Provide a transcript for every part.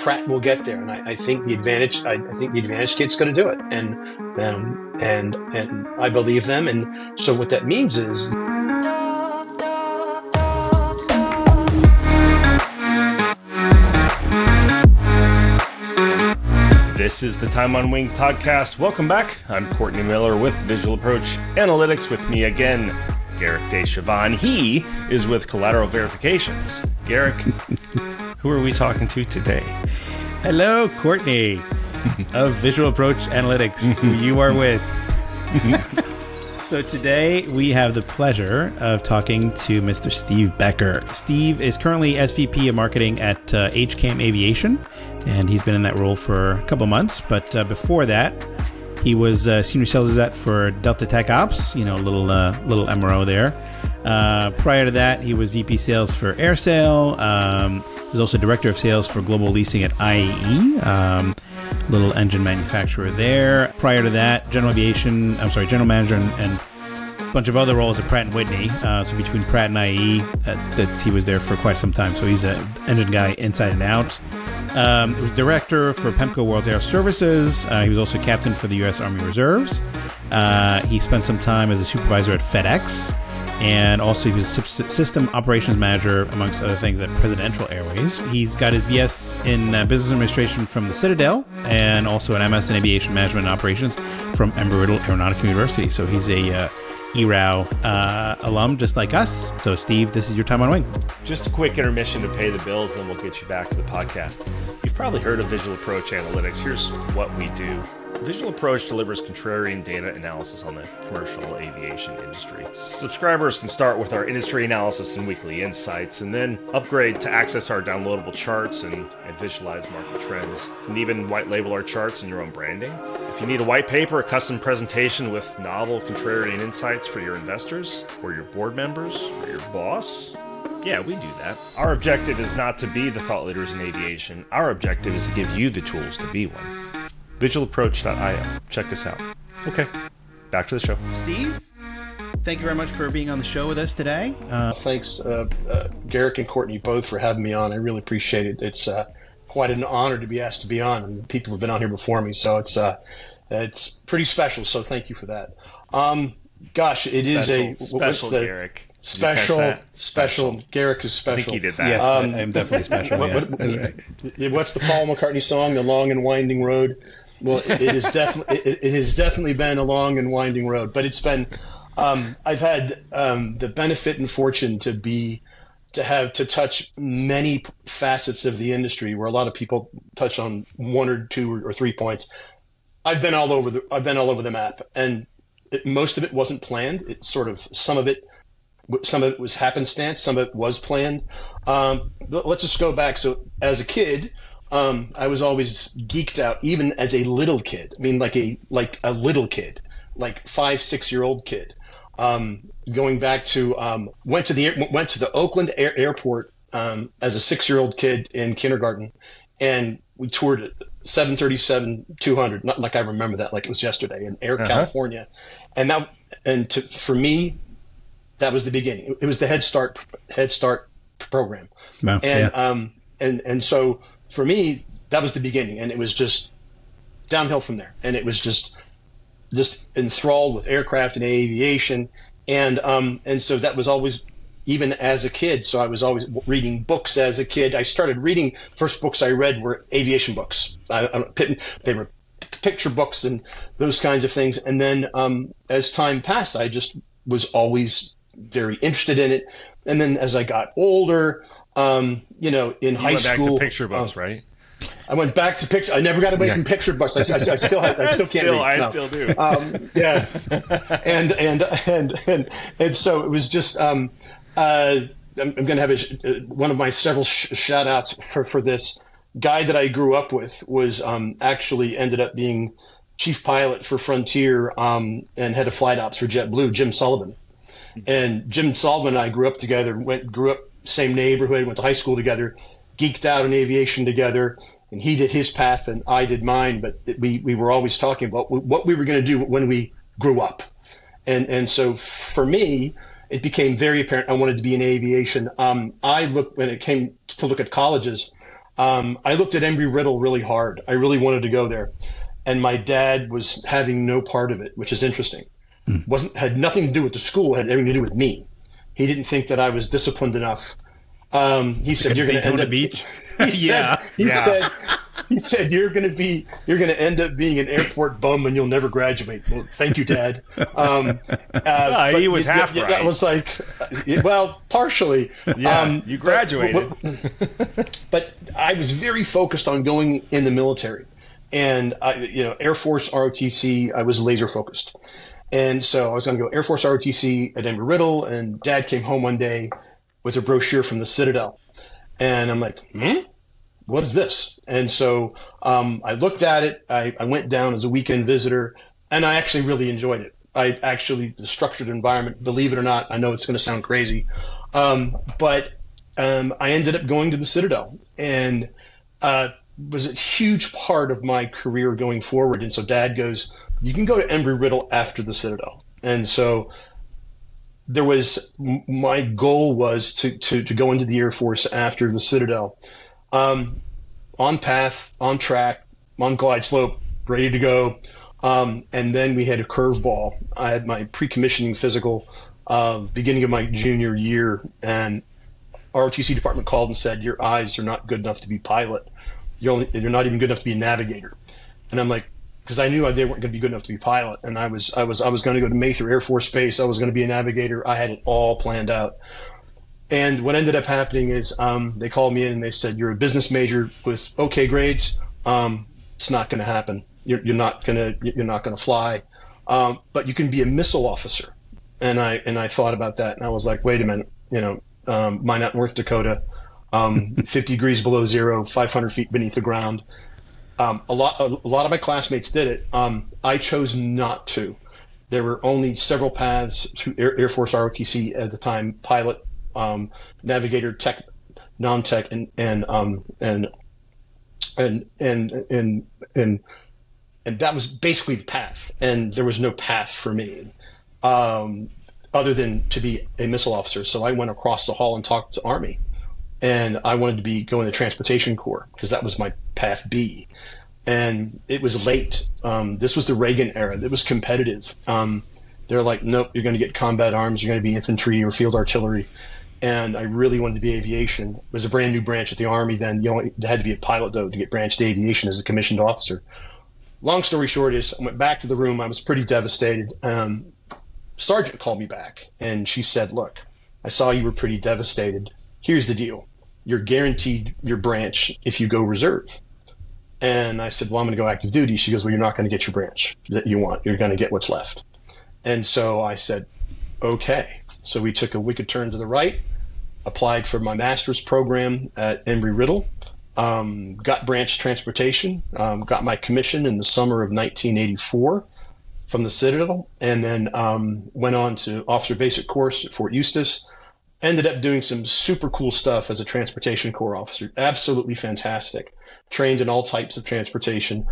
Pratt will get there, and I think the advantage kid's going to do it, and I believe them, and so what that means is. This is the Time on Wing podcast. Welcome back. I'm Courtney Miller with Visual Approach Analytics. With me again, Garrick Deschavon. He is with Collateral Verifications. Garrick, who are we talking to today? Hello, Courtney of Visual Approach Analytics, who you are with. So today we have the pleasure of talking to Mr. Steve Boecker. Steve is currently SVP of Marketing at HKAM Aviation, and he's been in that role for a couple months. But before that, he was Senior Sales Exec for Delta Tech Ops, little MRO there. Prior to that, he was VP Sales for AirSail. He was also Director of Sales for Global Leasing at IAE. Little engine manufacturer there. Prior to that, General Manager and a bunch of other roles at Pratt Whitney. So between Pratt and IAE, that he was there for quite some time. So he's an engine guy inside and out. He was Director for PEMCO World Air Services. He was also Captain for the U.S. Army Reserves. He spent some time as a supervisor at FedEx. And also he was System Operations Manager, amongst other things, at Presidential Airways. He's got his BS in Business Administration from the Citadel, and also an MS in Aviation Management and Operations from Embry-Riddle Aeronautical University. So he's a ERAU alum, just like us. So Steve, this is your time on wing. Just a quick intermission to pay the bills, then we'll get you back to the podcast. You've probably heard of Visual Approach Analytics. Here's what we do. Visual Approach delivers contrarian data analysis on the commercial aviation industry. Subscribers can start with our industry analysis and weekly insights, and then upgrade to access our downloadable charts and visualize market trends. You can even white label our charts in your own branding. If you need a white paper, a custom presentation with novel contrarian insights for your investors, or your board members, or your boss, yeah, we do that. Our objective is not to be the thought leaders in aviation. Our objective is to give you the tools to be one. VisualApproach.io. Check us out. Okay, back to the show. Steve, thank you very much for being on the show with us today. Thanks, Garrick and Courtney, both for having me on. I really appreciate it. It's quite an honor to be asked to be on. And people have been on here before me, so it's pretty special. So thank you for that. Gosh, it is special, Garrick. Special. Garrick is special. I think he did that. Yes, I'm definitely special. What's the Paul McCartney song, The Long and Winding Road? Well, it has definitely been a long and winding road, but it's been. I've had the benefit and fortune to touch many facets of the industry where a lot of people touch on one or two or 3 points. I've been all over the map, and most of it wasn't planned. Some of it was happenstance. Some of it was planned. Let's just go back. So as a kid, I was always geeked out, even as a little kid. I mean, like a little kid, like 5-6 year old kid. Going back to went to the Oakland Airport as a 6-year-old kid in kindergarten, and we toured it. 737-200, not like I remember that like it was yesterday, in Air California, for me, that was the beginning. It was the Head Start program, wow. And so for me, that was the beginning, and it was just downhill from there, and it was just enthralled with aircraft and aviation, and so that was always. Even as a kid, so I was always reading books as a kid. I started reading, first books I read were aviation books. They were picture books and those kinds of things. And then as time passed, I just was always very interested in it. And then as I got older, in high school. Back to picture books, right? I went back to picture. I never got away from picture books. I still can't read. I still do. Yeah, and so it was just. I'm going to have one of my several shout outs for this guy that I grew up with was actually ended up being chief pilot for Frontier and head of flight ops for JetBlue, Jim Sullivan. And Jim Sullivan and I grew up together, grew up same neighborhood, went to high school together, geeked out in aviation together. And he did his path and I did mine, but we were always talking about what we were going to do when we grew up. And so for me, it became very apparent I wanted to be in aviation. When it came to look at colleges, I looked at Embry-Riddle really hard. I really wanted to go there. And my dad was having no part of it, which is interesting. Had nothing to do with the school, had everything to do with me. He didn't think that I was disciplined enough. He said, "You're going to end up." Beach. He said, "You're going to end up being an airport bum, and you'll never graduate." Well, thank you, Dad. He was half right. That was like, well, partially. Yeah, you graduated. But I was very focused on going in the military, and Air Force ROTC. I was laser focused. And so I was going to go Air Force ROTC at Embry-Riddle, and Dad came home one day with a brochure from the Citadel. And I'm like, what is this? And so I looked at it. I went down as a weekend visitor, and I actually really enjoyed it. The structured environment, believe it or not, I know it's going to sound crazy, but I ended up going to the Citadel, and was a huge part of my career going forward. And so Dad goes, "You can go to Embry-Riddle after the Citadel." And so my goal was to go into the Air Force after the Citadel, on path, on track, on glide slope, ready to go. And then we had a curveball. I had my pre-commissioning physical beginning of my junior year, and ROTC department called and said, "Your eyes are not good enough to be pilot. You're not even good enough to be a navigator." And I'm like, because I knew they weren't going to be good enough to be pilot, and I was going to go to Mather Air Force Base. I was going to be a navigator. I had it all planned out. And what ended up happening is they called me in and they said, "You're a business major with okay grades. It's not going to happen. You're not going to fly, but you can be a missile officer." And I thought about that, and I was like, wait a minute, mine out in North Dakota, 50 degrees below zero, 500 feet beneath the ground. A lot of my classmates did it. I chose not to. There were only several paths to Air Force ROTC at the time: pilot, navigator, tech, non-tech, and that was basically the path. And there was no path for me other than to be a missile officer. So I went across the hall and talked to Army. And I wanted to go in the Transportation Corps because that was my path B. And it was late. This was the Reagan era. It was competitive. They're like, "Nope, you're going to get combat arms. You're going to be infantry or field artillery." And I really wanted to be aviation. It was a brand new branch at the Army then. You had to be a pilot, though, to get branched to aviation as a commissioned officer. Long story short is I went back to the room. I was pretty devastated. Sergeant called me back, and she said, "Look, I saw you were pretty devastated. Here's the deal. You're guaranteed your branch if you go reserve." And I said, "Well, I'm going to go active duty." She goes, "Well, you're not going to get your branch that you want. You're going to get what's left." And so I said, okay. So we took a wicked turn to the right, applied for my master's program at Embry-Riddle, got branch transportation, got my commission in the summer of 1984 from the Citadel, and then went on to officer basic course at Fort Eustis. Ended up doing some super cool stuff as a transportation corps officer. Absolutely fantastic. Trained in all types of transportation,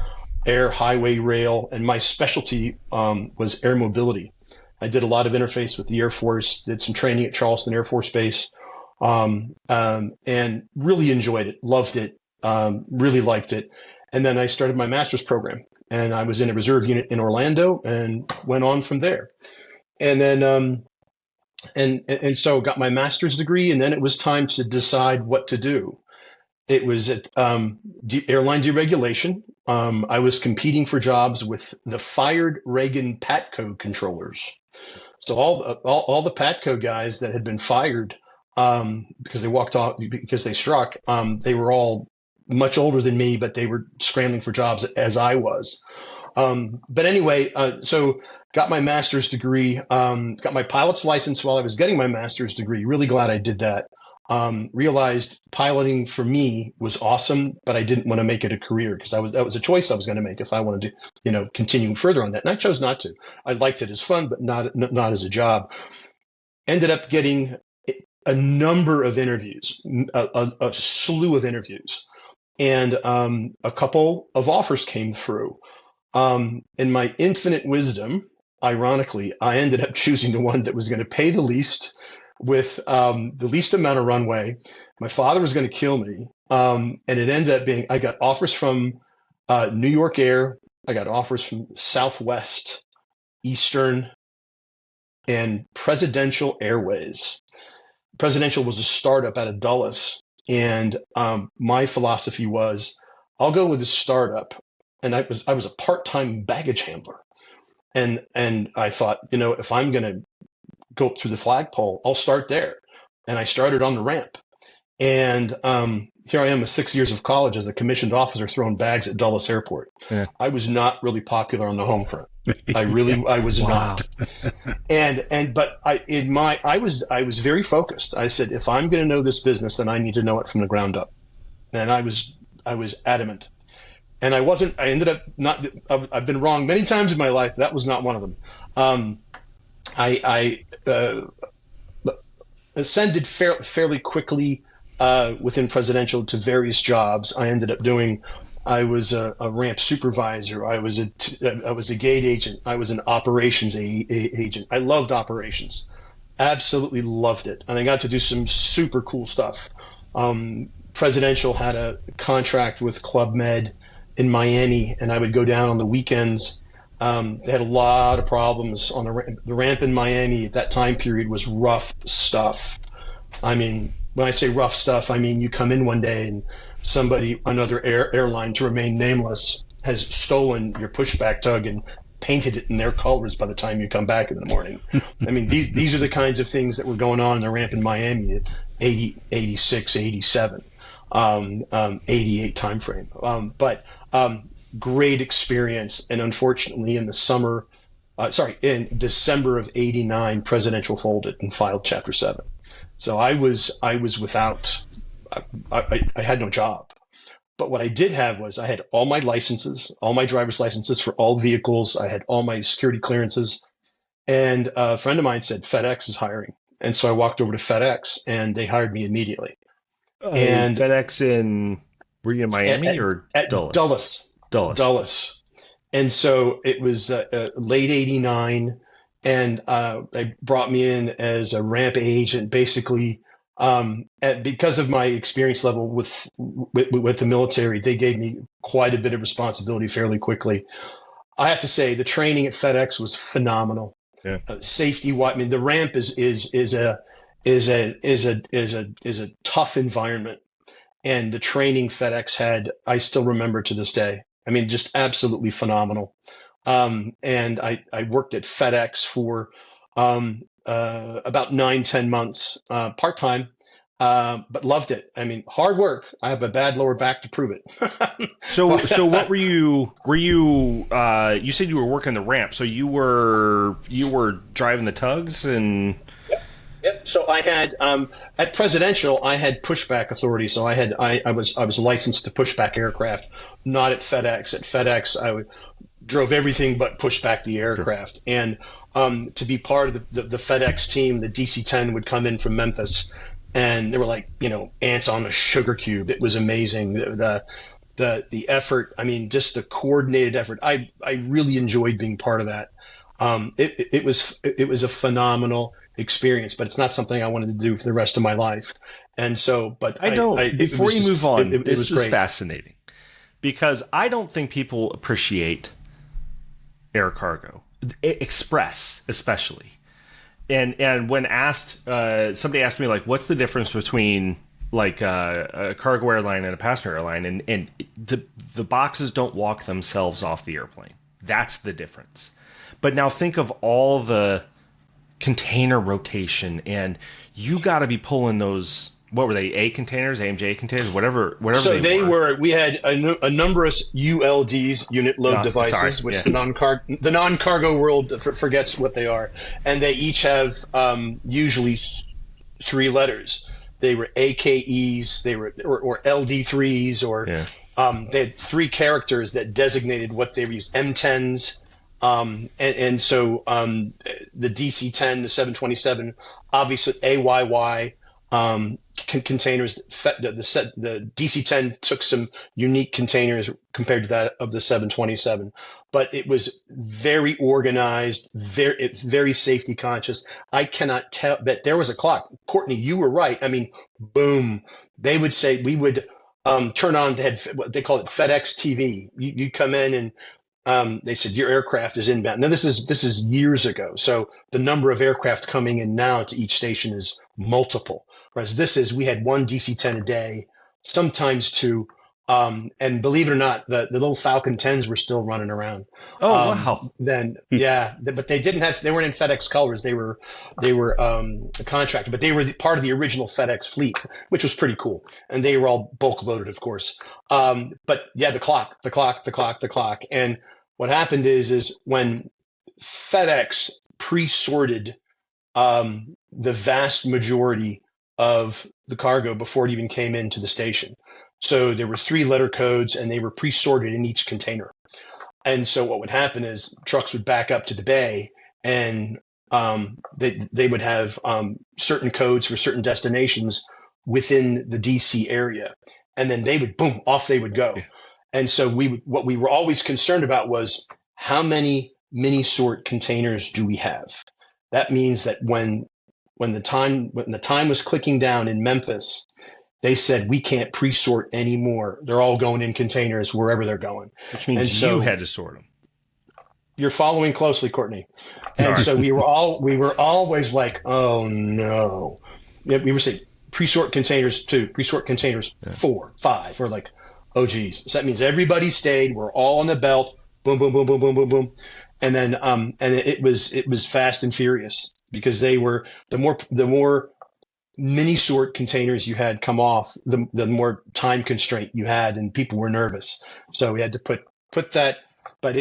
air, highway, rail, and my specialty was air mobility. I did a lot of interface with the Air Force, did some training at Charleston Air Force Base, and really enjoyed it, loved it, really liked it. And then I started my master's program, and I was in a reserve unit in Orlando and went on from there. And then and so got my master's degree, and then it was time to decide what to do. It was at airline deregulation. I was competing for jobs with the fired Reagan PATCO controllers. So all the PATCO guys that had been fired because they walked off, because they struck, they were all much older than me, but they were scrambling for jobs as I was. But anyway, so got my master's degree, got my pilot's license while I was getting my master's degree. Really glad I did that. Realized piloting for me was awesome, but I didn't want to make it a career because that was a choice I was going to make if I wanted to, continue further on that. And I chose not to. I liked it as fun, but not as a job. Ended up getting a number of interviews, a slew of interviews, and a couple of offers came through. In my infinite wisdom, ironically, I ended up choosing the one that was going to pay the least, with the least amount of runway. My father was going to kill me, And it ended up being, I got offers from New York Air. I got offers from Southwest, Eastern, and Presidential Airways. Presidential was a startup out of Dulles. And my philosophy was, I'll go with a startup. And I was a part-time baggage handler. And I thought, if I'm going to go up through the flagpole, I'll start there. And I started on the ramp. And here I am with 6 years of college as a commissioned officer throwing bags at Dulles Airport. Yeah. I was not really popular on the home front. I was not. But I was very focused. I said, if I'm going to know this business, then I need to know it from the ground up. And I was adamant. And I ended up not, I've been wrong many times in my life. That was not one of them. I ascended fairly quickly within Presidential to various jobs. I was a ramp supervisor. I was a gate agent. I was an operations agent. I loved operations, absolutely loved it, and I got to do some super cool stuff. Presidential had a contract with Club Med in Miami, and I would go down on the weekends. They had a lot of problems on the ramp in Miami at that time period was rough stuff. I mean, when I say rough stuff, I mean you come in one day and another airline, to remain nameless, has stolen your pushback tug and painted it in their colors by the time you come back in the morning. I mean, these are the kinds of things that were going on the ramp in Miami at 80, 86, 87, 88 timeframe. But great experience. And unfortunately, in December of 89, Presidential folded and filed Chapter 7. So I was without, I had no job. But what I did have was I had all my licenses, all my driver's licenses for all vehicles. I had all my security clearances. And a friend of mine said, FedEx is hiring. And so I walked over to FedEx and they hired me immediately. And FedEx were you in Miami or Dulles? Dulles. And so it was late 89. And they brought me in as a ramp agent, basically. Because of my experience level with the military, they gave me quite a bit of responsibility fairly quickly. I have to say the training at FedEx was phenomenal. Yeah. Safety, I mean, the ramp is a tough environment, and the training FedEx had, I still remember to this day. I mean, just absolutely phenomenal. And I worked at FedEx for about 9-10 months, part-time, but loved it. I mean, hard work. I have a bad lower back to prove it. So what were you you said you were working the ramp. So you were driving the tugs and. Yep. So I had, at Presidential, I had pushback authority. So I was licensed to pushback aircraft, not at FedEx. At FedEx, I drove everything but pushed back the aircraft. Sure. And to be part of the FedEx team, the DC-10 would come in from Memphis, and they were like, ants on a sugar cube. It was amazing. The effort, I mean, just the coordinated effort. I really enjoyed being part of that. It was a phenomenal experience, but it's not something I wanted to do for the rest of my life. And so, but before you move on, this is great. Fascinating, because I don't think people appreciate air cargo, express especially. And when asked, somebody asked me, like, what's the difference between like a cargo airline and a passenger airline? And the boxes don't walk themselves off the airplane. That's the difference. But now think of all the container rotation, and you got to be pulling those. What were they? A containers, AMJ containers, whatever. So they were. We had a number of ULDs, unit load devices, which the non-cargo world forgets what they are, and they each have usually 3 letters. They were AKEs, they were or LD3s, or they had 3 characters that designated what they were used. M10s. And so the DC-10, the 727, obviously AYY containers. The DC-10 took some unique containers compared to that of the 727, but it was very organized, very safety conscious. I cannot tell that there was a clock. Courtney, you were right. I mean, boom. They would say we would. turn on, they had what they call it FedEx TV. You come in and they said your aircraft is inbound. Now this is years ago, so the number of aircraft coming in now to each station is multiple. Whereas we had one DC-10 a day, sometimes two. And believe it or not, the little Falcon 10s were still running around. Oh, wow. Then but they weren't in FedEx colors. They were contracted, but they were part of the original FedEx fleet, which was pretty cool. And they were all bulk loaded, of course. But yeah, the clock. And what happened is when FedEx pre-sorted the vast majority of the cargo before it even came into the station. So there were 3 letter codes, and they were pre-sorted in each container. And so what would happen is trucks would back up to the bay, and they would have certain codes for certain destinations within the DC area, and then off they would go. Yeah. And so what we were always concerned about was how many mini sort containers do we have? That means that when the time was clicking down in Memphis, they said, we can't pre-sort anymore. They're all going in containers wherever they're going. Which means you had to sort them. You're following closely, Courtney. And so we were always like, oh no. We were saying pre-sort containers 2, pre-sort containers 4, 5. We're like, oh geez. So that means everybody stayed. We're all on the belt. Boom, boom, boom, boom, boom, boom, boom. And then and it was fast and furious, because they were the more mini sort containers you had come off, the more time constraint you had, and people were nervous. So we had to put that, but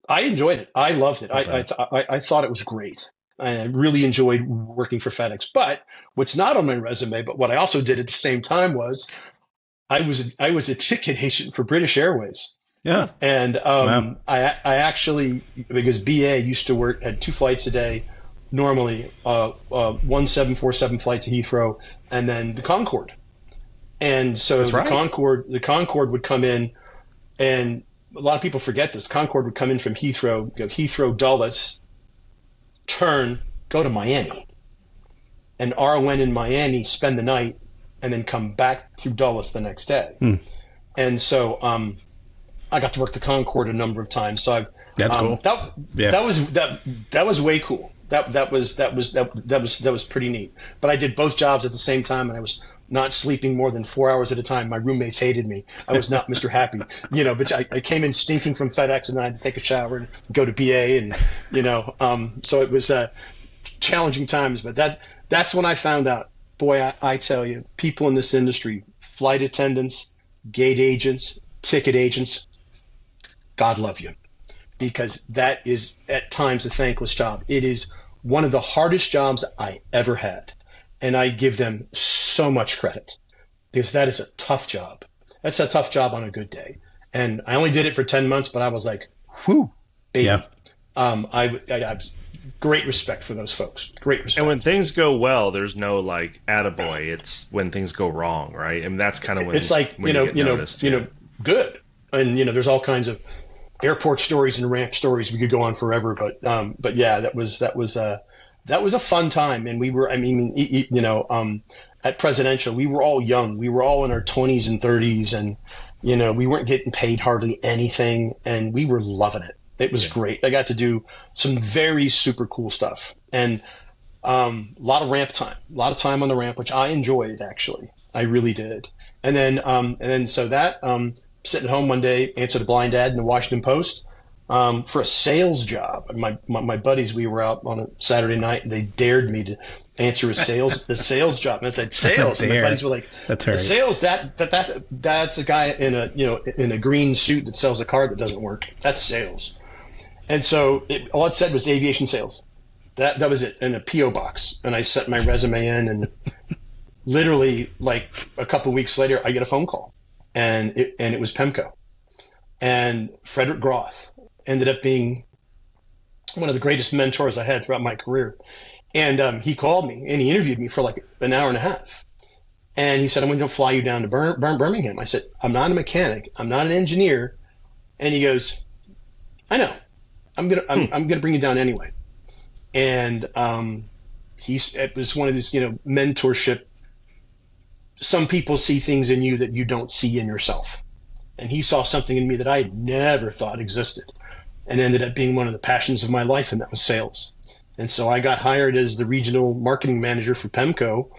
I enjoyed it. I loved it. Okay. I thought it was great. I really enjoyed working for FedEx. But what's not on my resume, but what I also did at the same time was I was a ticket agent for British Airways. Yeah. And wow. I actually, because BA used to had 2 flights a day, normally 1 747 flight to Heathrow, and then the Concorde. And so the Concorde would come in, and a lot of people forget this. Concorde would come in from Heathrow, go Heathrow, Dulles, turn, go to Miami, and RON in Miami, spend the night, and then come back through Dulles the next day. And so I got to work the Concorde a number of times. So that's cool. That was way cool. That was pretty neat. But I did both jobs at the same time, and I was not sleeping more than 4 hours at a time. My roommates hated me. I was not Mr. Happy, but I came in stinking from FedEx, and then I had to take a shower and go to BA, and so it was challenging times. But that's when I found out, boy, I tell you, people in this industry, flight attendants, gate agents, ticket agents, God love you. Because that is at times a thankless job. It is one of the hardest jobs I ever had. And I give them so much credit, because that is a tough job. That's a tough job on a good day. And I only did it for 10 months, but I was like, whew, baby. Yeah. I have great respect for those folks. Great respect. And when things go well, there's no like attaboy. It's when things go wrong, right? And that's kind of when it's like, good. And, there's all kinds of airport stories and ramp stories. We could go on forever, but yeah, that was a fun time. And we were, at Presidential, we were all young. We were all in our 20s and 30s, and we weren't getting paid hardly anything, and we were loving it. It was great. I got to do some very super cool stuff, and a lot of time on the ramp, which I enjoyed, actually. I really did. And then so that sitting at home one day, answered a blind ad in the Washington Post for a sales job. My buddies, we were out on a Saturday night, and they dared me to answer a sales job. And I said, sales. And my buddies were like, that's right. Sales, that's a guy in a green suit that sells a car that doesn't work. That's sales. And so all it said was aviation sales. That was it, in a P.O. box. And I sent my resume in, and literally like a couple weeks later, I get a phone call. And it was PEMCO, and Frederick Groth ended up being one of the greatest mentors I had throughout my career. And he called me, and he interviewed me for like an hour and a half. And he said, I'm going to fly you down to Birmingham. I said, I'm not a mechanic. I'm not an engineer. And he goes, I know. I'm gonna bring you down anyway. And it was one of these mentorship some people see things in you that you don't see in yourself. And he saw something in me that I had never thought existed, and ended up being one of the passions of my life, and that was sales. And so I got hired as the regional marketing manager for PEMCO,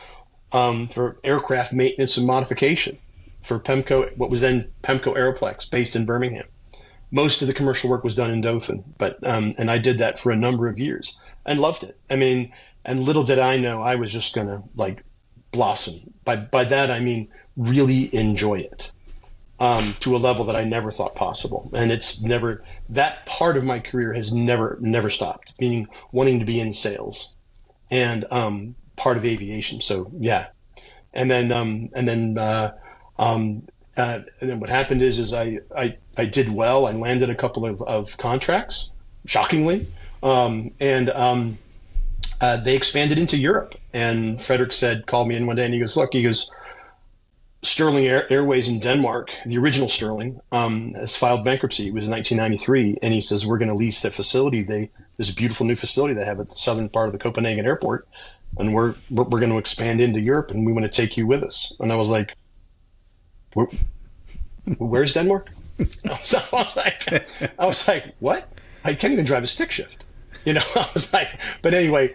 for aircraft maintenance and modification for PEMCO, what was then PEMCO Aeroplex, based in Birmingham. Most of the commercial work was done in Dothan, but and I did that for a number of years and loved it. I mean, and little did I know I was just gonna like blossom. By that I mean really enjoy it. To a level that I never thought possible. And it's never, that part of my career has never stopped, meaning wanting to be in sales and part of aviation. So yeah. And then what happened is I did well. I landed a couple of contracts, shockingly. They expanded into Europe. And Frederick called me in one day and he goes, Sterling Airways in Denmark, the original Sterling, has filed bankruptcy. It was in 1993, and he says we're going to lease that facility. This beautiful new facility they have at the southern part of the Copenhagen airport, and we're going to expand into Europe, and we want to take you with us. And I was like, where's Denmark? I was like, what? I can't even drive a stick shift. I was like, but anyway,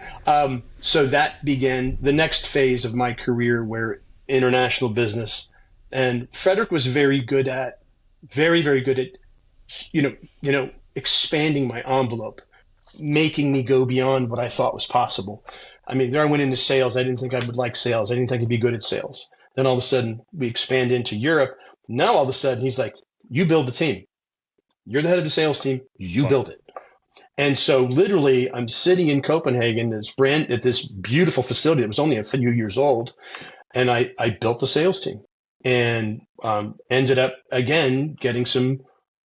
so that began the next phase of my career, where international business. And Frederick was very good at, expanding my envelope, making me go beyond what I thought was possible. I mean, there I went into sales. I didn't think I would like sales. I didn't think I'd be good at sales. Then all of a sudden we expand into Europe. Now all of a sudden he's like, you build the team. You're the head of the sales team. You build it. And so literally I'm sitting in Copenhagen at this beautiful facility that was only a few years old. And I built the sales team and ended up, again, getting some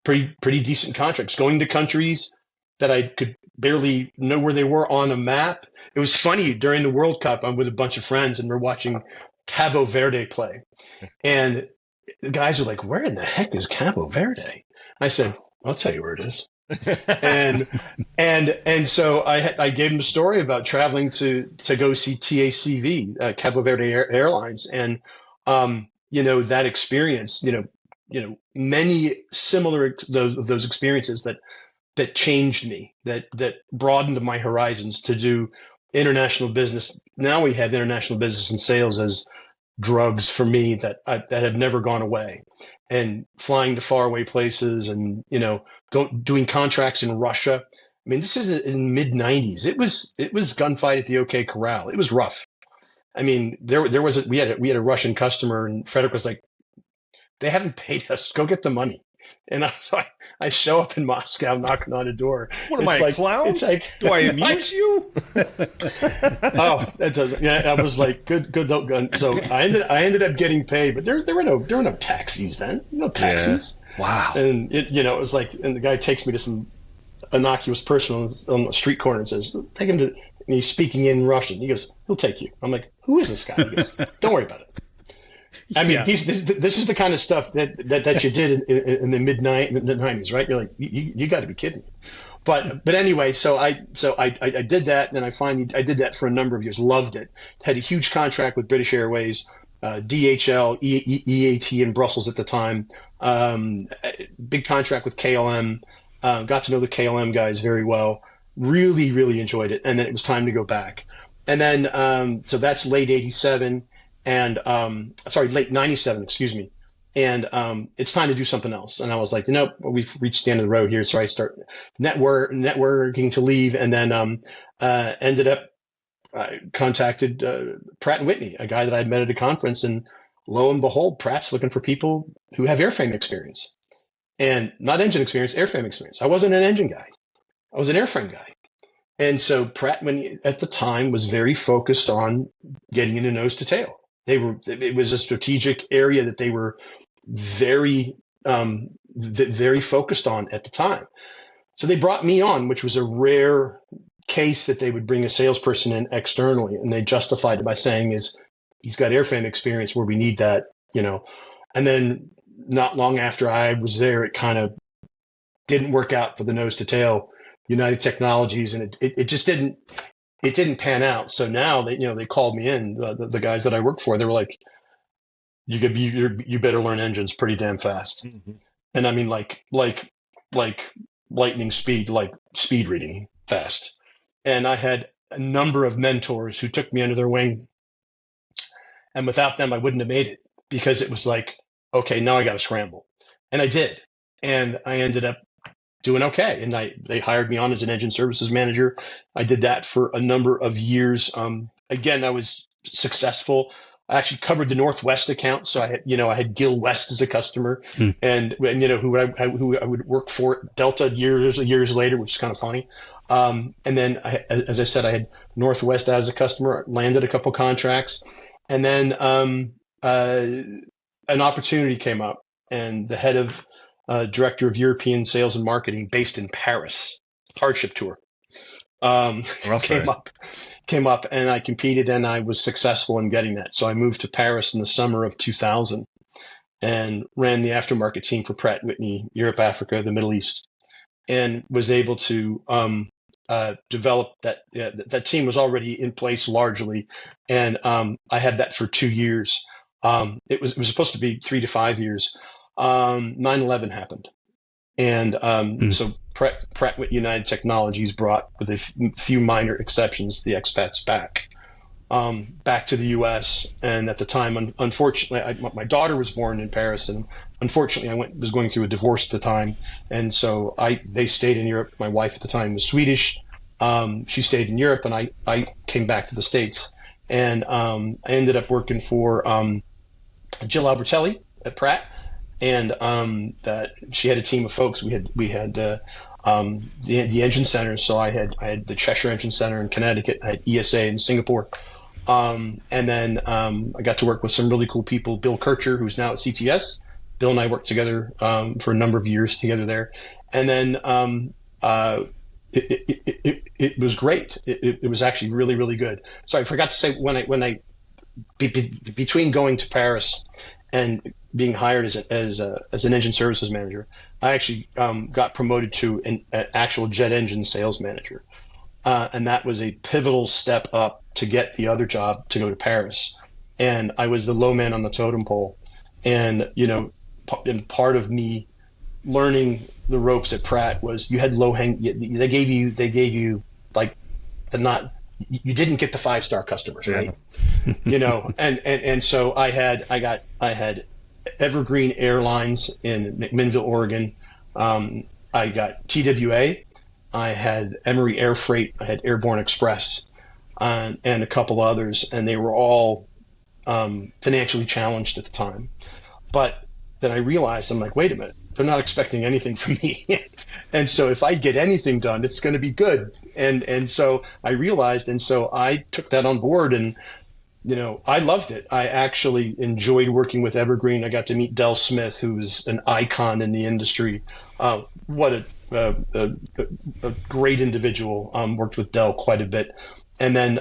pretty decent contracts, going to countries that I could barely know where they were on a map. It was funny, during the World Cup, I'm with a bunch of friends and we're watching Cabo Verde play. And the guys are like, where in the heck is Cabo Verde? I said, I'll tell you where it is. and so I gave him a story about traveling to go see TACV, Cabo Verde Airlines, and that experience, many similar those experiences that changed me, that broadened my horizons to do international business. Now we have international business and sales as drugs for me that have never gone away, and flying to faraway places, and doing contracts in Russia. I mean, this is in the mid '90s. It was gunfight at the OK Corral. It was rough. I mean, we had a Russian customer, and Frederick was like, they haven't paid us. Go get the money. And I was like, I show up in Moscow, knocking on a door. What am I, a clown? It's like, do I amuse you? I was like, good. So I ended up getting paid, but there were no taxis then. No taxis. Yeah. Wow. And it was like, and the guy takes me to some innocuous person on the street corner and says, take him to. And he's speaking in Russian. He goes, he'll take you. I'm like, who is this guy? He goes, don't worry about it. I mean, this is the kind of stuff that you did in the mid '90s, right? You're like, you got to be kidding me. But anyway, so I did that, and then I did that for a number of years. Loved it. Had a huge contract with British Airways, DHL, EAT in Brussels at the time. Big contract with KLM. Got to know the KLM guys very well. Really enjoyed it. And then it was time to go back. And then so that's late '87. And late '97, excuse me. And it's time to do something else. And I was like, we've reached the end of the road here. So I start networking to leave, and then ended up contacted Pratt Whitney, a guy that I met at a conference, and lo and behold, Pratt's looking for people who have airframe experience, and not engine experience, airframe experience. I wasn't an engine guy. I was an airframe guy. And so Pratt Whitney at the time was very focused on getting into nose to tail. It was a strategic area that they were very focused on at the time. So they brought me on, which was a rare case that they would bring a salesperson in externally, and they justified it by saying he's got airframe experience where we need that, And then not long after I was there, it kind of didn't work out for the nose to tail United Technologies, and it just didn't. It didn't pan out. So now they called me in, the guys that I worked for. They were like, you better learn engines pretty damn fast. Mm-hmm. And I mean, like lightning speed, like speed reading fast. And I had a number of mentors who took me under their wing. And without them, I wouldn't have made it, because it was like, okay, now I got to scramble. And I did. And I ended up doing okay. And they hired me on as an engine services manager. I did that for a number of years. Again, I was successful. I actually covered the Northwest account. So I had Gil West as a customer, and who I would work for at Delta years later, which is kind of funny. And then as I said, I had Northwest as a customer, landed a couple contracts, and then an opportunity came up, and the head of director of European sales and marketing based in Paris, hardship tour, came up, and I competed, and I was successful in getting that. So I moved to Paris in the summer of 2000 and ran the aftermarket team for Pratt Whitney, Europe, Africa, the Middle East, and was able to develop that. That team was already in place largely, and I had that for 2 years. It was supposed to be 3 to 5 years. 9/11 happened, and so Pratt Whitney United Technologies brought, with a few minor exceptions, the expats back to the U.S. And at the time, unfortunately, my daughter was born in Paris, and unfortunately, I was going through a divorce at the time, and so they stayed in Europe. My wife at the time was Swedish. She stayed in Europe, and I came back to the States, and I ended up working for Jill Albertelli at Pratt. And that she had a team of folks. We had the engine centers. So I had the Cheshire Engine Center in Connecticut. I had ESA in Singapore, and then I got to work with some really cool people. Bill Kircher, who's now at CTS. Bill and I worked together for a number of years together there, and then it was great. It was actually really, really good. So I forgot to say, between going to Paris and being hired as an engine services manager, I actually got promoted to an actual jet engine sales manager, and that was a pivotal step up to get the other job to go to Paris. And I was the low man on the totem pole, and part of me learning the ropes at Pratt was you had low hang. They gave you like you didn't get the 5-star customers, right? And so I had Evergreen Airlines in McMinnville, Oregon. I got TWA. I had Emory Air Freight. I had Airborne Express, and a couple others, and they were all financially challenged at the time. But then I realized, I'm like, wait a minute, they're not expecting anything from me. And so if I get anything done, it's going to be good. And so I realized, and so I took that on board, and I loved it. I actually enjoyed working with Evergreen. I got to meet Del Smith, who's an icon in the industry. What a great individual. Worked with Del quite a bit. And then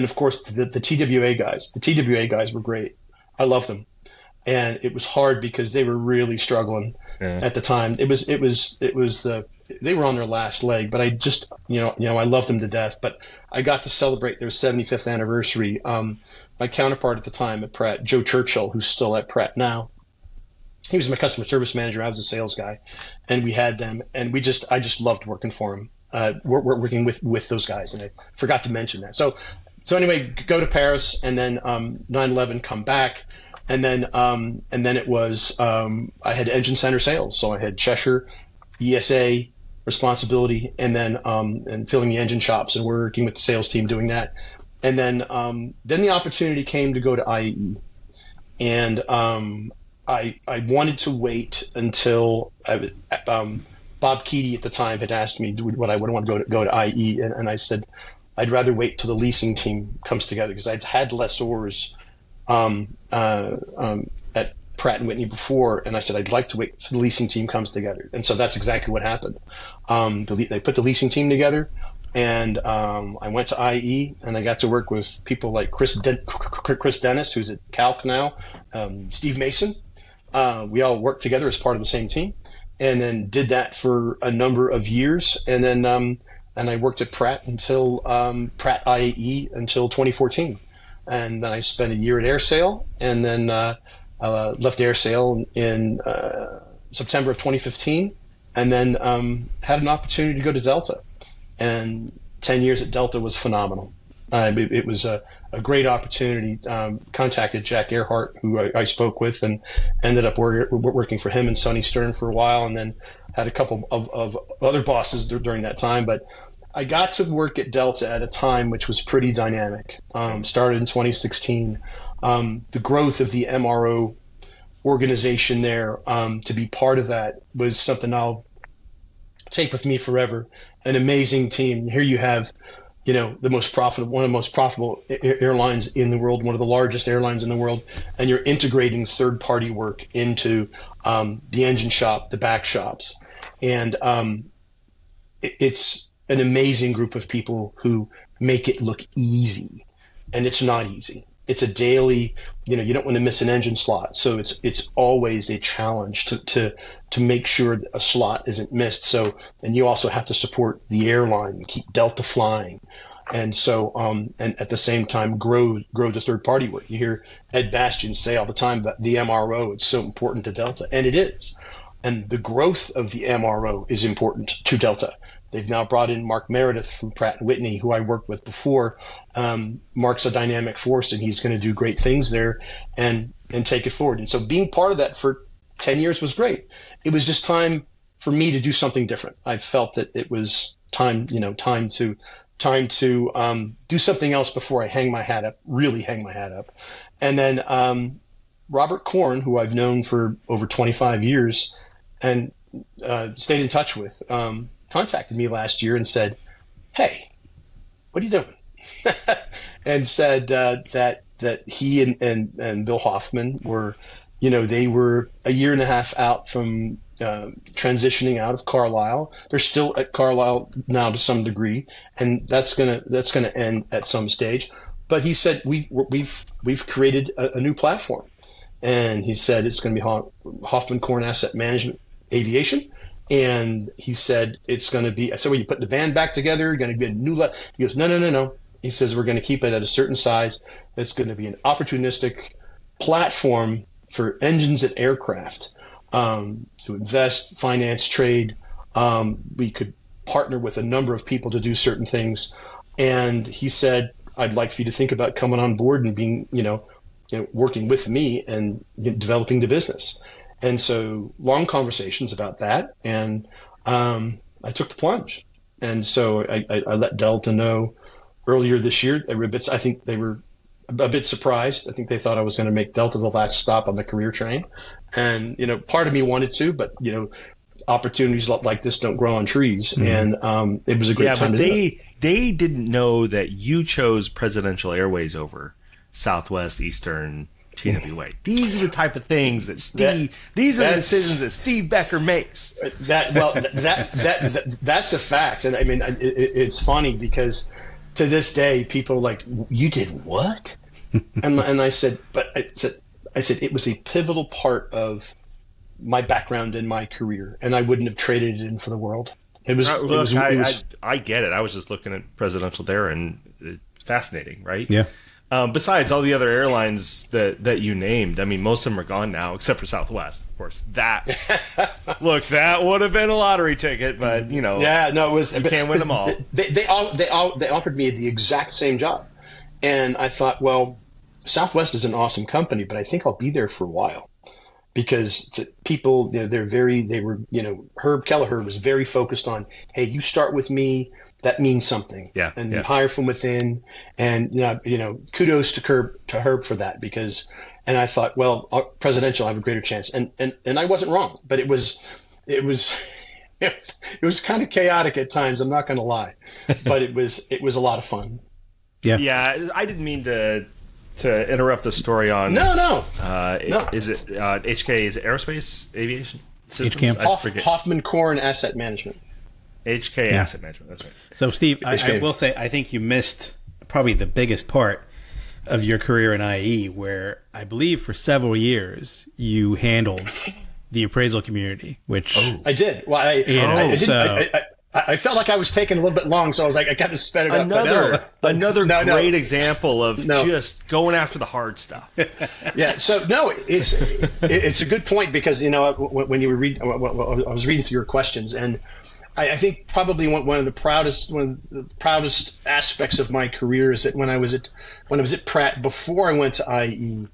of course the TWA guys. The TWA guys were great. I loved them. And it was hard because they were really struggling at the time. They were on their last leg, but I just, I loved them to death. But I got to celebrate their 75th anniversary. My counterpart at the time at Pratt, Joe Churchill, who's still at Pratt now, he was my customer service manager. I was a sales guy, and we had them, and I just loved working for him. We're working with those guys, and I forgot to mention that. So anyway, go to Paris, and then 9/11 come back. And then it was I had engine center sales, so I had Cheshire, ESA responsibility, and then and filling the engine shops and working with the sales team doing that. And then the opportunity came to go to IAE, and I wanted to wait until Bob Keaty at the time had asked me what I would want to go to IAE, and I said I'd rather wait till the leasing team comes together, because I'd had lessors at Pratt & Whitney before, and I said I'd like to wait till the leasing team comes together. And so that's exactly what happened. They put the leasing team together, and I went to IE, and I got to work with people like Chris Dennis, who's at Calc now, Steve Mason. We all worked together as part of the same team, and then did that for a number of years, and then and I worked at Pratt until Pratt IAE until 2014. and then I spent a year at AirSail, and then left AirSail in September of 2015, and then had an opportunity to go to Delta. And 10 years at Delta was phenomenal. It was a great opportunity. Contacted Jack Earhart, who I spoke with, and ended up working for him and Sonny Stern for a while, and then had a couple of other bosses during that time. But I got to work at Delta at a time which was pretty dynamic. Started in 2016. The growth of the MRO organization there, to be part of that was something I'll take with me forever. An amazing team. Here you have, one of the most profitable airlines in the world, one of the largest airlines in the world, and you're integrating third-party work into the engine shop, the back shops, and it's an amazing group of people who make it look easy, and it's not easy. It's a daily, you don't want to miss an engine slot, so it's always a challenge to make sure a slot isn't missed. So, and you also have to support the airline and keep Delta flying, and so and at the same time grow the third party work. You hear Ed Bastian say all the time that the MRO is so important to Delta, and it is, and the growth of the MRO is important to Delta. They've now brought in Mark Meredith from Pratt Whitney, who I worked with before. Mark's a dynamic force, and he's going to do great things there and take it forward. And so being part of that for 10 years was great. It was just time for me to do something different. I felt that it was time to do something else before I really hang my hat up. And then Robert Korn, who I've known for over 25 years and stayed in touch with, contacted me last year and said, "Hey, what are you doing?" and said that he and Bill Hoffman were, they were a year and a half out from transitioning out of Carlisle. They're still at Carlisle now to some degree, and that's gonna end at some stage. But he said we've created a new platform, and he said it's going to be Hoffman Korn Asset Management Aviation. And he said it's going to be. I said, "Well, you put the band back together. You're going to get a new." He goes, "No. He says we're going to keep it at a certain size. It's going to be an opportunistic platform for engines and aircraft to invest, finance, trade. We could partner with a number of people to do certain things." And he said, "I'd like for you to think about coming on board and being, working with me and developing the business." And so long conversations about that, and I took the plunge. And so I let Delta know earlier this year. I think they were a bit surprised. I think they thought I was going to make Delta the last stop on the career train. And, part of me wanted to, but, opportunities like this don't grow on trees. Mm-hmm. And it was a great time to do it. They didn't know that you chose Presidential Airways over Southwest, Eastern, TWA. These are the type of things that these are the decisions that Steve Boecker makes. That's a fact. And I mean, it's funny because to this day, people are like, "You did what?" and I said, it was a pivotal part of my background and my career, and I wouldn't have traded it in for the world. I get it. I was just looking at Presidential there, and it's fascinating, right? Yeah. Besides all the other airlines that you named, I mean, most of them are gone now, except for Southwest, of course. That would have been a lottery ticket, but it was. You can't win them all. They offered me the exact same job, and I thought, well, Southwest is an awesome company, but I think I'll be there for a while because people, Herb Kelleher was very focused on, hey, you start with me. That means something. Yeah. And you hire from within, and kudos to Herb for that and I thought, well, Presidential, I have a greater chance, and I wasn't wrong, but it was kind of chaotic at times. I'm not going to lie, but it was a lot of fun. Yeah. Yeah. I didn't mean to interrupt the story on. No. No. Is it HK? Is it Aerospace Aviation Systems? HKAM. Hoffman Korn Asset Management. HK Asset Management, that's right. So, Steve, I will say, I think you missed probably the biggest part of your career in IE, where I believe for several years you handled the appraisal community, which... I did. Well, I felt like I was taking a little bit long, so I was like, I got to sped it up. Another great example of just going after the hard stuff. Yeah. So no, it's a good point because when you were I was reading through your questions, and I think probably one of the proudest aspects of my career is that when I was at Pratt before I went to IE,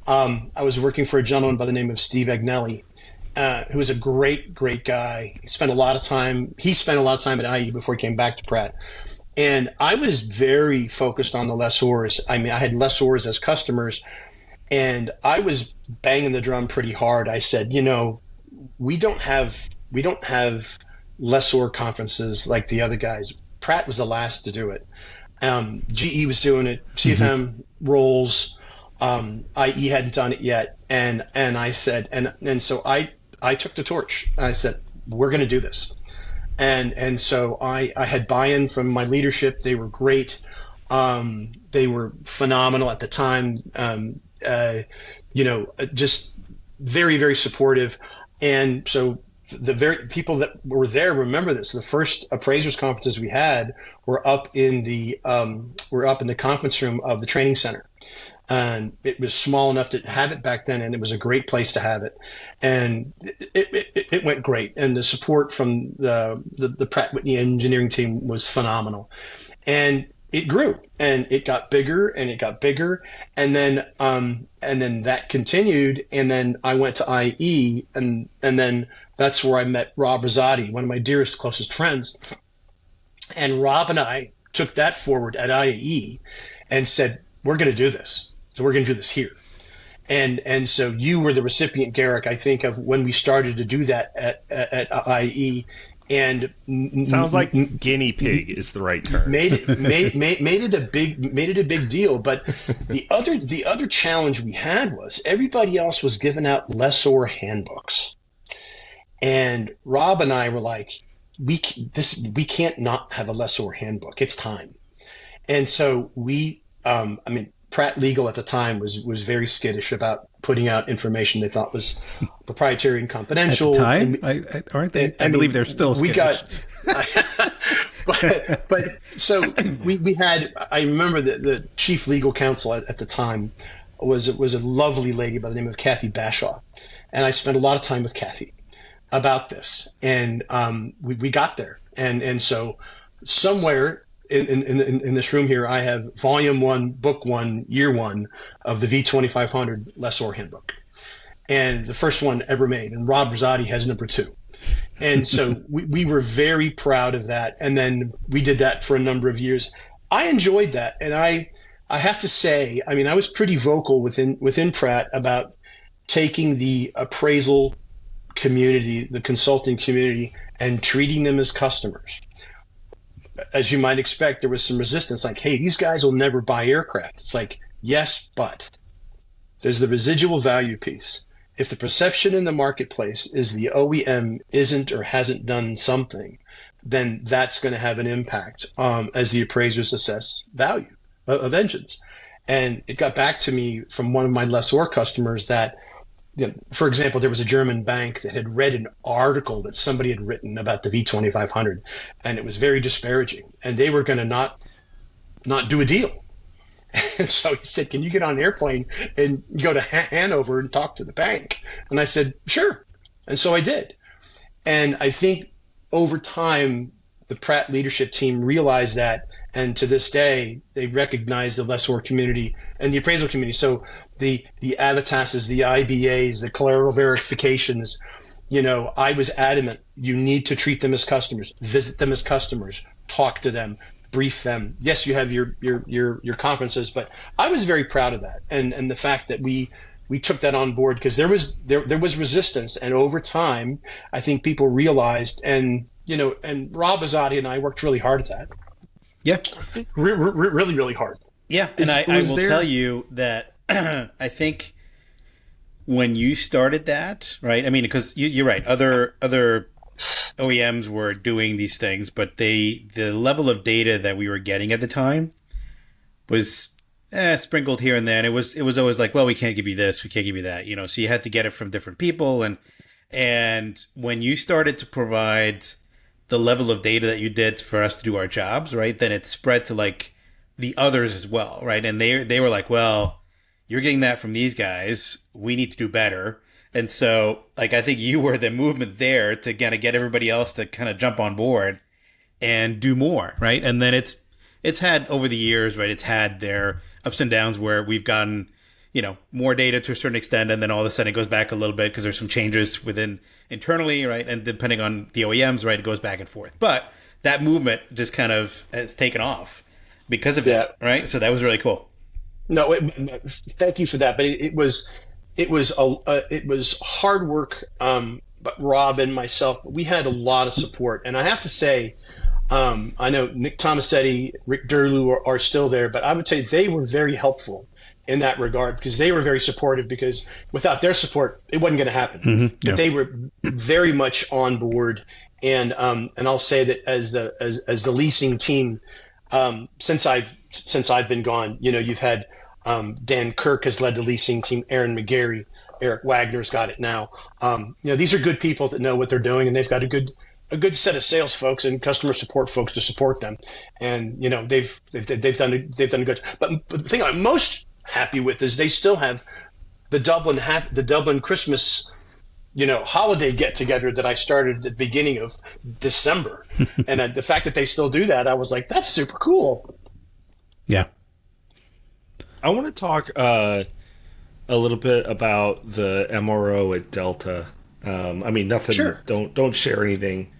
I was working for a gentleman by the name of Steve Agnelli. Who was a great guy. He spent a lot of time at IE before he came back to Pratt. And I was very focused on the lessors. I mean, I had lessors as customers, and I was banging the drum pretty hard. I said, we don't have lessor conferences like the other guys. Pratt was the last to do it. GE was doing it. CFM Rolls. IE hadn't done it yet. And I said, and so I took the torch. I said, we're going to do this. And so I had buy-in from my leadership. They were great. They were phenomenal at the time. Just very, very supportive. And so the very people that were there remember this. The first appraisers conferences we had were up in the conference room of the training center. And it was small enough to have it back then, and it was a great place to have it. And it went great. And the support from the Pratt Whitney engineering team was phenomenal. And it grew, and it got bigger, and it got bigger. And then that continued. And then I went to IE, and then that's where I met Rob Rosati, one of my dearest, closest friends. And Rob and I took that forward at IE and said, we're going to do this. So we're going to do this here. And so you were the recipient, Garrick, I think, of when we started to do that at IE. And sounds like guinea pig is the right term. Made it a big deal. But the other challenge we had was everybody else was giving out lessor handbooks. And Rob and I were like, we can't not have a lessor handbook. It's time. And so Pratt Legal at the time was very skittish about putting out information they thought was proprietary and confidential. At the time, aren't they? I believe they're still skittish. But so we had. I remember the chief legal counsel at the time was a lovely lady by the name of Kathy Bashaw, and I spent a lot of time with Kathy about this, and we got there, and so somewhere. In this room here, I have Volume 1, Book 1, Year 1 of the V2500 Lessor Handbook, and the first one ever made. And Rob Rosati has number 2, and so we were very proud of that. And then we did that for a number of years. I enjoyed that, and I have to say, I mean, I was pretty vocal within Pratt about taking the appraisal community, the consulting community, and treating them as customers. As you might expect, there was some resistance like, hey, these guys will never buy aircraft. It's like, yes, but there's the residual value piece. If the perception in the marketplace is the OEM isn't or hasn't done something, then that's going to have an impact as the appraisers assess value of engines. And it got back to me from one of my lessor customers that, for example, there was a German bank that had read an article that somebody had written about the V2500, and it was very disparaging, and they were going to not do a deal. And so he said, can you get on an airplane and go to Hanover and talk to the bank? And I said, sure. And so I did. And I think over time, the Pratt leadership team realized that, and to this day, they recognize the lessor community and the appraisal community. So the Avitases, the IBAs, the collateral verifications, I was adamant. You need to treat them as customers, visit them as customers, talk to them, brief them. Yes, you have your conferences, but I was very proud of that, and the fact that we took that on board because there was resistance, and over time, I think people realized, and Rob Azadi and I worked really hard at that. Yeah, really, really hard. Yeah, and I will tell you that I think when you started that, right? I mean, because you're right, other OEMs were doing these things, but the level of data that we were getting at the time was sprinkled here and there, and it was always like, well, we can't give you this, we can't give you that, so you had to get it from different people, and when you started to provide the level of data that you did for us to do our jobs, right, then it spread to like the others as well, right? And they were like, well, you're getting that from these guys. We need to do better. And so, like, I think you were the movement there to kind of get everybody else to kind of jump on board and do more, right? And then it's had over the years, right? It's had their ups and downs where we've gotten, more data to a certain extent, and then all of a sudden it goes back a little bit because there's some changes within internally, right? And depending on the OEMs, right, it goes back and forth. But that movement just kind of has taken off because of that, right? So that was really cool. No, thank you for that. But it was hard work. But Rob and myself, we had a lot of support, and I have to say, I know Nick Tomasetti, Rick Durlew are still there, but I would say they were very helpful in that regard because they were very supportive, because without their support, it wasn't going to happen. Mm-hmm. But they were very much on board. And I'll say that as the leasing team, since I've been gone, you've had Dan Kirk has led the leasing team, Aaron McGarry, Eric Wagner's got it now. These are good people that know what they're doing, and they've got a good set of sales folks and customer support folks to support them. And they've done a good. But the thing I'm most happy with is they still have the Dublin Christmas holiday get together that I started at the beginning of December. And the fact that they still do that, I was like, that's super cool. Yeah. I want to talk a little bit about the MRO at Delta. Nothing. Sure. Don't share anything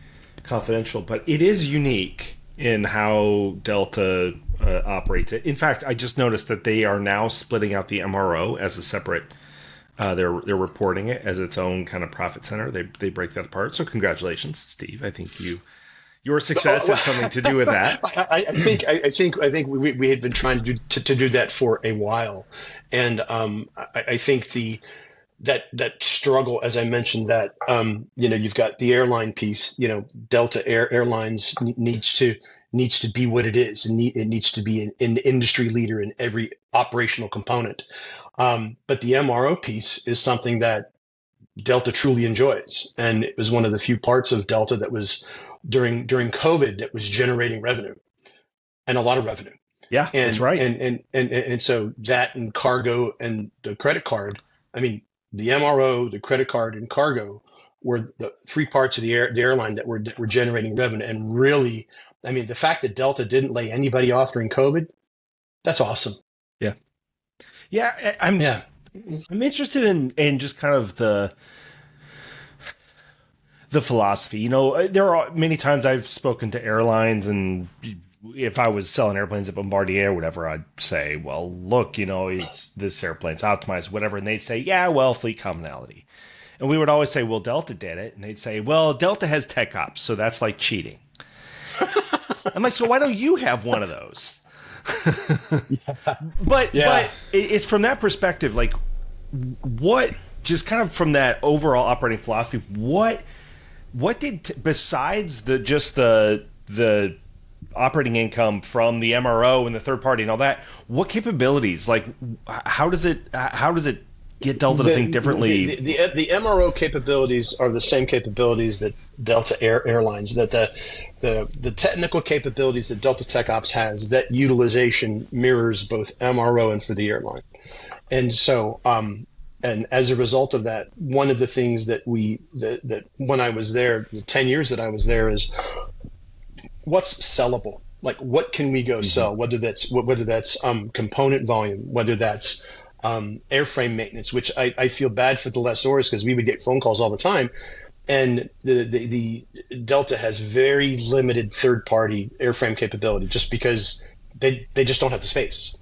confidential, but it is unique in how Delta operates it. In fact, I just noticed that they are now splitting out the MRO as a separate. They're reporting it as its own kind of profit center. They break that apart. So congratulations, Steve. I think your success has something to do with that. I think we had been trying to do that for a while, and I think that struggle, as I mentioned, that you've got the airline piece. Delta Airlines needs to be what it is, and it needs to be an industry leader in every operational component. But the MRO piece is something that Delta truly enjoys, and it was one of the few parts of Delta that was during COVID that was generating revenue, and a lot of revenue. Yeah, that's right. And so that and cargo and the credit card. I mean, the MRO, the credit card, and cargo were the three parts of the airline that were generating revenue. And really, I mean, the fact that Delta didn't lay anybody off during COVID, that's awesome. Yeah. Yeah. I'm interested in just kind of the philosophy. There are many times I've spoken to airlines, and if I was selling airplanes at Bombardier or whatever, I'd say, well, look, this airplane's optimized, whatever. And they'd say, yeah, well, fleet commonality. And we would always say, well, Delta did it. And they'd say, well, Delta has tech ops, so that's like cheating. I'm like, so why don't you have one of those? But it's from that perspective, like, what, just kind of from that overall operating philosophy, what did, besides the operating income from the MRO and the third party and all that, what capabilities, like, how does it get Delta to think differently? The MRO capabilities are the same capabilities that Delta Airlines, that the technical capabilities that Delta Tech Ops has, that utilization mirrors both MRO and for the airline. And so, and as a result of that, one of the things that when I was there, the 10 years that I was there, is what's sellable? Like, what can we go sell? Whether that's component volume, whether that's airframe maintenance, which I feel bad for the lessors, because we would get phone calls all the time, and the Delta has very limited third-party airframe capability just because they just don't have the space,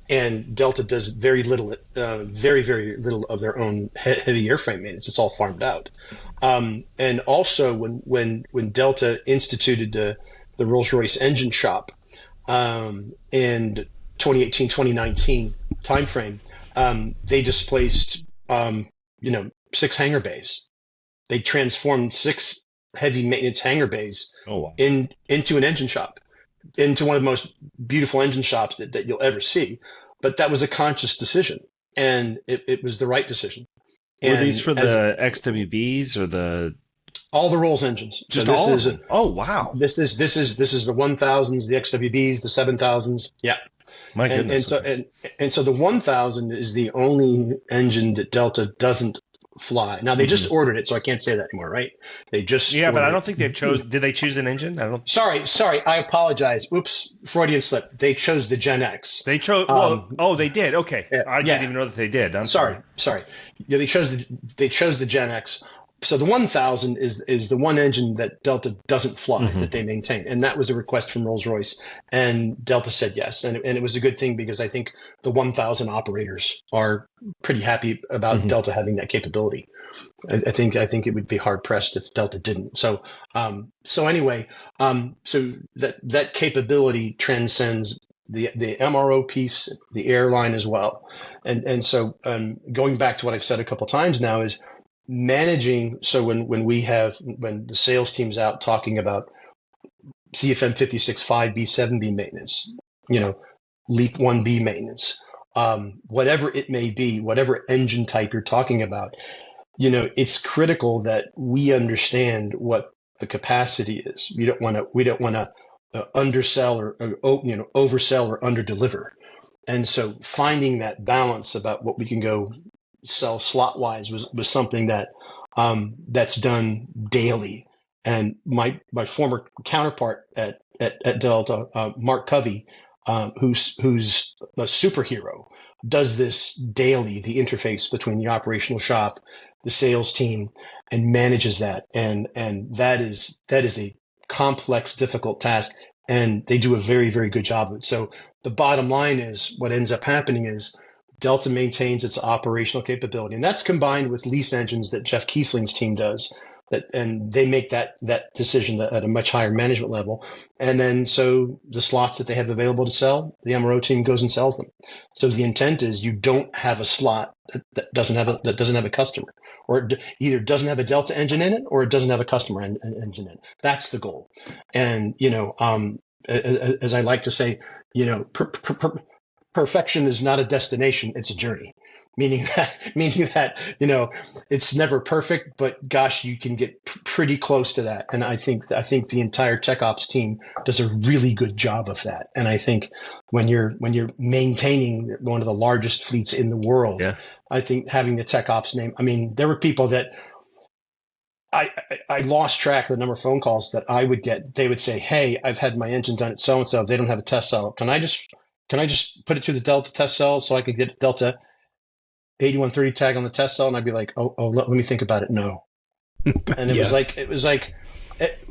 and Delta does very little, very little of their own heavy airframe maintenance. It's all farmed out, and also when Delta instituted the Rolls-Royce engine shop in 2018-2019 timeframe. They displaced, 6 hangar bays. They transformed 6 heavy maintenance hangar bays into an engine shop, into one of the most beautiful engine shops that you'll ever see. But that was a conscious decision, and it was the right decision. Were these for the XWBs or the All the Rolls engines. Just so this all is of them? Oh, wow. this is the 1000s, the XWBs, the 7000s. Yeah. My And goodness. so the 1000 is the only engine that Delta doesn't fly. Now they just ordered it, so I can't say that anymore, right? They just Yeah, but I ordered don't think they've did they choose an engine? I don't. Sorry, I apologize. Oops, Freudian slip. They chose the Gen X. They chose. They did. Okay, I didn't even know that they did. I'm sorry. Yeah, they chose the Gen X. So the 1000 is the one engine that Delta doesn't fly, that they maintain, and that was a request from Rolls-Royce, and Delta said yes, and it was a good thing because I think the 1000 operators are pretty happy about Delta having that capability. I think it would be hard pressed if Delta didn't. So anyway, so that capability transcends the MRO piece, the airline as well, and so going back to what I've said a couple times now is managing. So when the sales team's out talking about CFM 56-5B, 7B maintenance, LEAP 1B maintenance, whatever it may be, whatever engine type you're talking about, it's critical that we understand what the capacity is. We don't want to undersell or oversell or underdeliver. And so finding that balance about what we can go sell slot wise was something that that's done daily. And my former counterpart at Delta, Mark Covey, who's a superhero, does this daily, the interface between the operational shop, the sales team, and manages that. And that is a complex, difficult task. And they do a very, very good job of it. So the bottom line is what ends up happening is Delta maintains its operational capability. And that's combined with lease engines that Jeff Kiesling's team does. And they make that decision at a much higher management level. And then so the slots that they have available to sell, the MRO team goes and sells them. So the intent is you don't have a slot that doesn't have a customer, or it either doesn't have a Delta engine in it or it doesn't have a customer engine in it. That's the goal. And as I like to say, perfection is not a destination; it's a journey. Meaning that it's never perfect, but gosh, you can get pretty close to that. And I think the entire tech ops team does a really good job of that. And I think when you're maintaining one of the largest fleets in the world, I think having the tech ops name. I mean, there were people that I lost track of the number of phone calls that I would get. They would say, "Hey, I've had my engine done at so and so. They don't have a test cell. Can I just put it through the Delta test cell so I can get Delta 8130 tag on the test cell?" And I'd be like, oh, let me think about it. No. And it was like,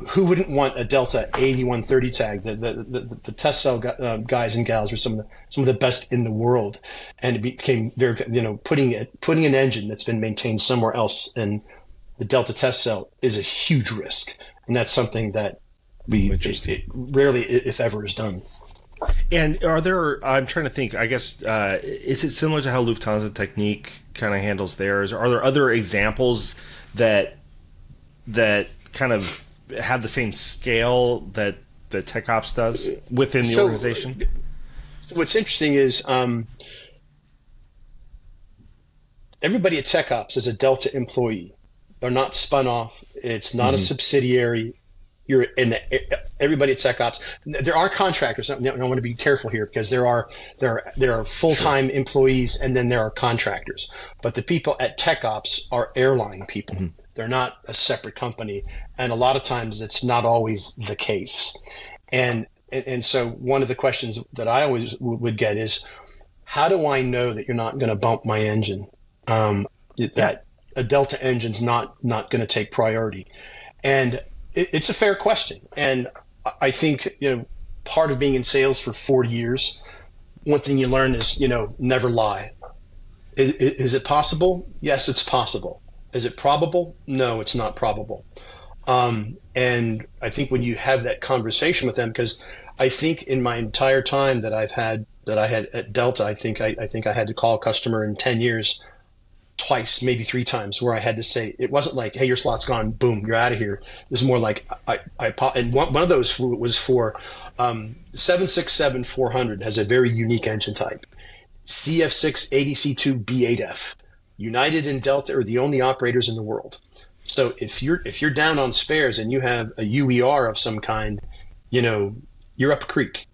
who wouldn't want a Delta 8130 tag? The test cell guys and gals were some of the best in the world. And it became very, putting an engine that's been maintained somewhere else in the Delta test cell is a huge risk. And that's something that it rarely, if ever, is done. And are there, I'm trying to think, I guess, is it similar to how Lufthansa Technique kind of handles theirs? Are there other examples that kind of have the same scale that the Tech Ops does within the organization? So what's interesting is everybody at Tech Ops is a Delta employee. They're not spun off. It's not a subsidiary. You're in everybody at Tech Ops. There are contractors. I want to be careful here because there are full-time employees and then there are contractors. But the people at Tech Ops are airline people. They're not a separate company, and a lot of times it's not always the case. And so one of the questions that I always would get is, how do I know that you're not going to bump my engine? That a Delta engine's not going to take priority, and it's a fair question. And I think, part of being in sales for 40 years, one thing you learn is, never lie. Is it possible? Yes, it's possible. Is it probable? No, it's not probable. And I think when you have that conversation with them, because I think in my entire time that I had at Delta, I think I had to call a customer in 10 years twice, maybe three times, where I had to say, it wasn't like, hey, your slot's gone, boom, you're out of here. It was more like and one of those was for 767-400 has a very unique engine type. CF6 ADC2 B8F. United and Delta are the only operators in the world. So if you're down on spares and you have a UER of some kind, you're up creek.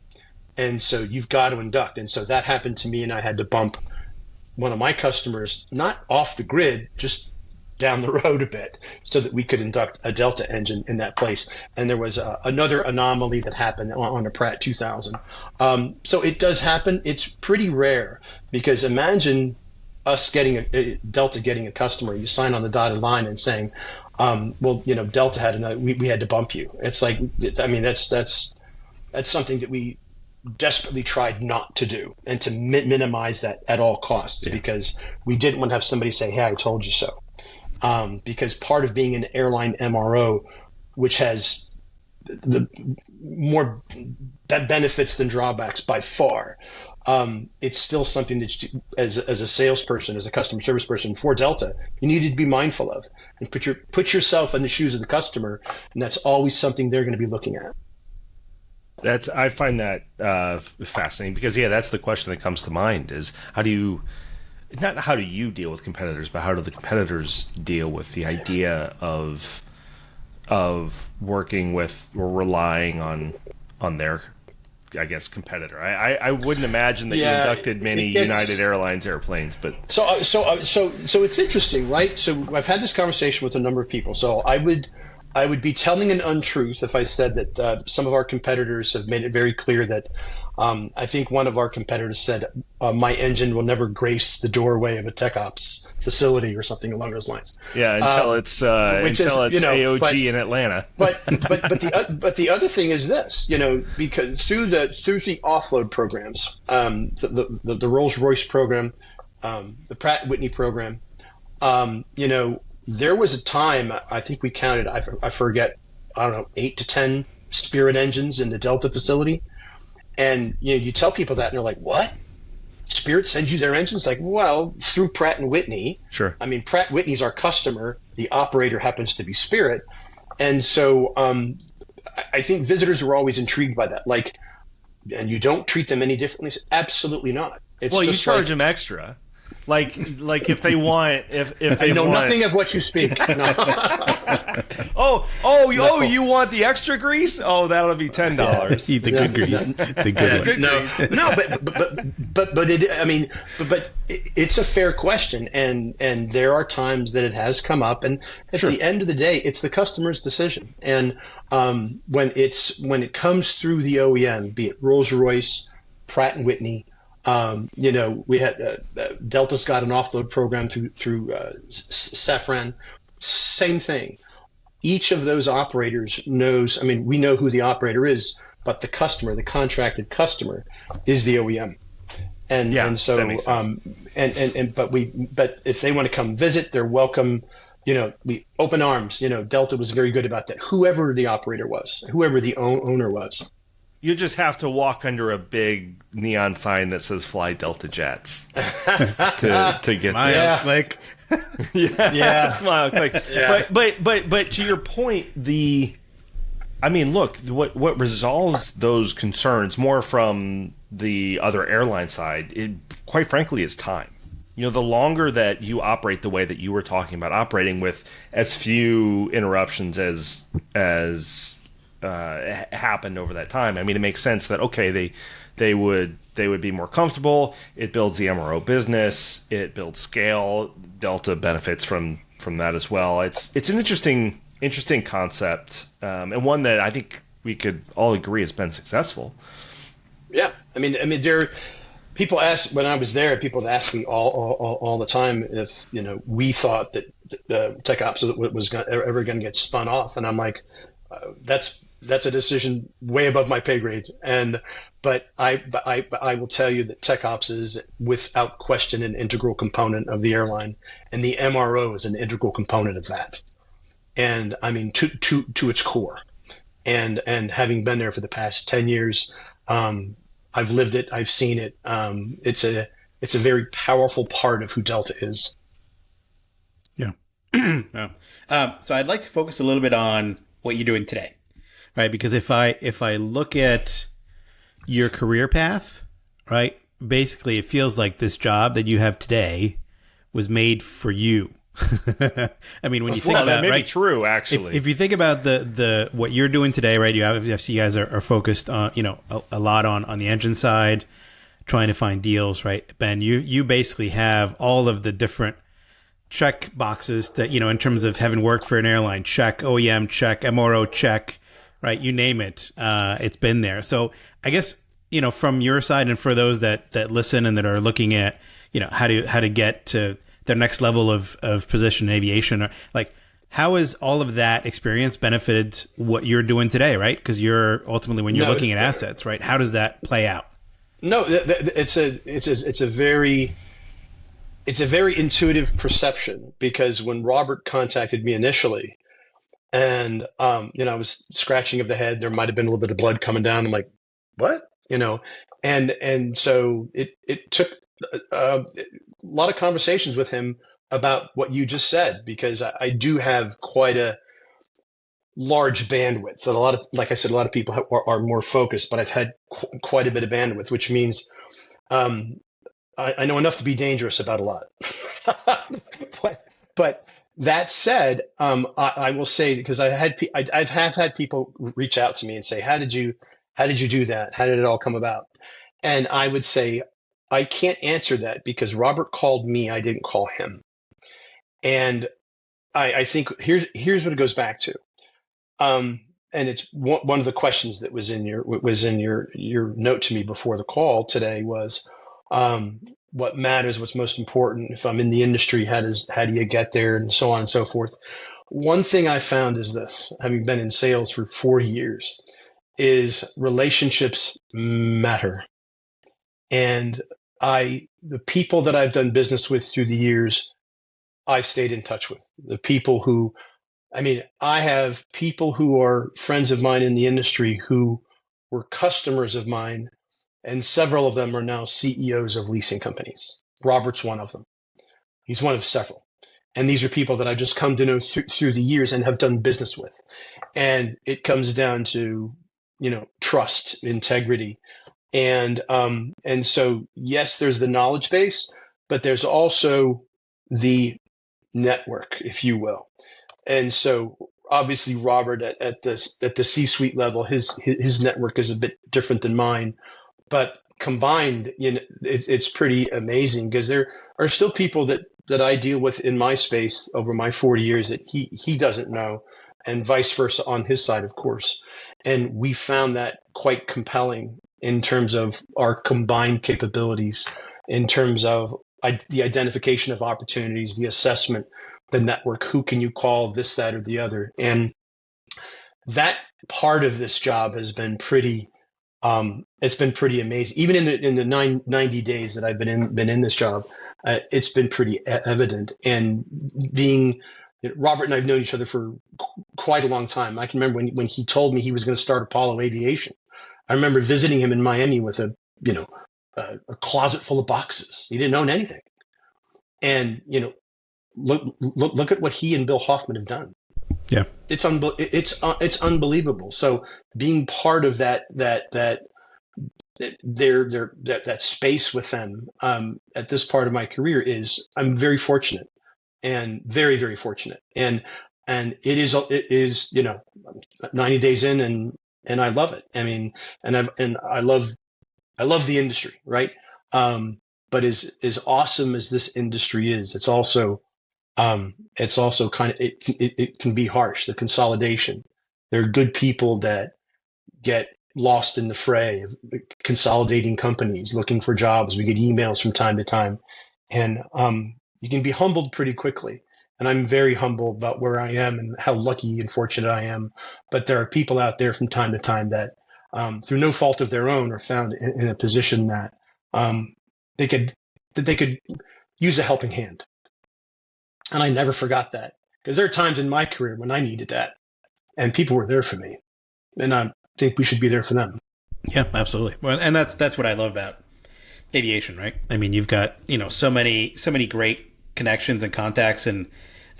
And so you've got to induct. And so that happened to me, and I had to bump one of my customers, not off the grid, just down the road a bit, so that we could induct a Delta engine in that place. And there was another anomaly that happened on a Pratt 2000. So it does happen. It's pretty rare, because imagine us getting Delta getting a customer. You sign on the dotted line and saying, Delta had we had to bump you. It's like, I mean, that's something that we desperately tried not to do, and to minimize that at all costs, because we didn't want to have somebody say, "Hey, I told you so." Because part of being an airline MRO, which has the more benefits than drawbacks by far, it's still something that as a salesperson, as a customer service person for Delta, you need to be mindful of, and put yourself in the shoes of the customer, and that's always something they're going to be looking at. I find that fascinating, because that's the question that comes to mind: is how do you deal with competitors, but how do the competitors deal with the idea of working with or relying on their, I guess, competitor? I wouldn't imagine that you inducted many United Airlines airplanes, but so it's interesting, right? So I've had this conversation with a number of people. So I would be telling an untruth if I said that some of our competitors have made it very clear that I think one of our competitors said my engine will never grace the doorway of a tech ops facility or something along those lines. Yeah, until it's AOG in Atlanta. But the other thing is this, because through the offload programs, the Rolls-Royce program, the Pratt Whitney program, there was a time, I think we counted, I forget, 8 to 10 Spirit engines in the Delta facility. And you tell people that, and they're like, "What? Spirit sends you their engines?" Like, well, through Pratt and Whitney. Sure. I mean, Pratt Whitney's our customer. The operator happens to be Spirit. And so I think visitors were always intrigued by that. Like, and you don't treat them any differently? Absolutely not. Well, you charge them extra. Like if they want, if they know want... nothing of what you speak. No. You want the extra grease? Oh, that'll be $10. Eat the good grease, the good one. But it's a fair question, and there are times that it has come up, and at the end of the day, it's the customer's decision. And when it comes through the OEM, be it Rolls-Royce, Pratt and Whitney. We had Delta's got an offload program through Safran. Same thing. Each of those operators knows. I mean, we know who the operator is, but the customer, the contracted customer, is the OEM. And so that makes sense. But if they want to come visit, they're welcome. We open arms. Delta was very good about that. Whoever the operator was, whoever the owner was. You just have to walk under a big neon sign that says "Fly Delta Jets" to get Smile, there. click. Smile, click. Yeah. But to your point, what resolves those concerns more from the other airline side, quite frankly, is time. The longer that you operate the way that you were talking about, operating with as few interruptions as happened over that time. I mean, it makes sense that they would be more comfortable. It builds the MRO business. It builds scale. Delta benefits from that as well. It's an interesting concept, and one that I think we could all agree has been successful. Yeah, I mean, people ask when I was there. People would ask me all the time if we thought that tech ops was ever going to get spun off, and I'm like, that's a decision way above my pay grade. But I will tell you that tech ops is without question an integral component of the airline, and the MRO is an integral component of that. And I mean to its core. And having been there for the past 10 years, I've lived it. I've seen it. It's a very powerful part of who Delta is. Yeah. So I'd like to focus a little bit on what you're doing today. Right, because if I look at your career path, right, basically it feels like this job that you have today was made for you, I mean, when you think Well, about that may right, be true, actually. if you think about the what you're doing today, right? You guys are focused on a lot on the engine side, trying to find deals, right? Ben, you basically have all of the different check boxes that in terms of having worked for an airline, check, OEM check, MRO check, right? You name it, it's been there. So I guess from your side, and for those that listen and that are looking at how to get to their next level of position in aviation, or like how has all of that experience benefited what you're doing today, right? Because you're ultimately, when you're looking at assets, right? How does that play out? No, it's a very intuitive perception, because when Robert contacted me initially, and I was scratching of the head, there might have been a little bit of blood coming down. I'm like, what? And so it took a lot of conversations with him about what you just said, because I do have quite a large bandwidth, and like I said, a lot of people are more focused, but I've had quite a bit of bandwidth, which means I know enough to be dangerous about a lot. but that said, I will say, because I have had people reach out to me and say, how did you do that? How did it all come about? And I would say, I can't answer that, because Robert called me, I didn't call him. And I think here's what it goes back to. And it's one of the questions that was in your note to me before the call today was, what matters, what's most important. If I'm in the industry, how do you get there, and so on and so forth. One thing I found is this, having been in sales for 40 years, is relationships matter. And the people that I've done business with through the years, I've stayed in touch with. The people who, I have people who are friends of mine in the industry who were customers of mine, and several of them are now CEOs of leasing companies. Robert's one of them. He's one of several. And these are people that I've just come to know through the years and have done business with. And it comes down to, trust, integrity. And so, yes, there's the knowledge base, but there's also the network, if you will. And so obviously Robert at the C-suite level, his network is a bit different than mine, but combined, it's pretty amazing, because there are still people that I deal with in my space over my 40 years that he doesn't know, and vice versa on his side, of course. And we found that quite compelling in terms of our combined capabilities, in terms of the identification of opportunities, the assessment, the network, who can you call, this, that, or the other. And that part of this job has been pretty, it's been pretty amazing. Even in the 90 days that I've been in this job, it's been pretty evident. And Robert and I've known each other for quite a long time. I can remember when he told me he was going to start Apollo Aviation. I remember visiting him in Miami with a closet full of boxes. He didn't own anything. And, look at what he and Bill Hoffman have done. Yeah. It's unbelievable. So being part of that space with them, at this part of my career, I'm very fortunate, and very, very fortunate. And it is 90 days in, and I love it. I love the industry, right? But as awesome as this industry is, it's also kind of, it can be harsh. The consolidation. There are good people that get lost in the fray of consolidating companies, looking for jobs. We get emails from time to time, and you can be humbled pretty quickly. And I'm very humble about where I am and how lucky and fortunate I am. But there are people out there from time to time that, through no fault of their own, are found in a position that they could use a helping hand. And I never forgot that, because there are times in my career when I needed that, and people were there for me, and I think we should be there for them. Yeah, absolutely. Well, and that's what I love about aviation, right? You've got so many great connections and contacts, and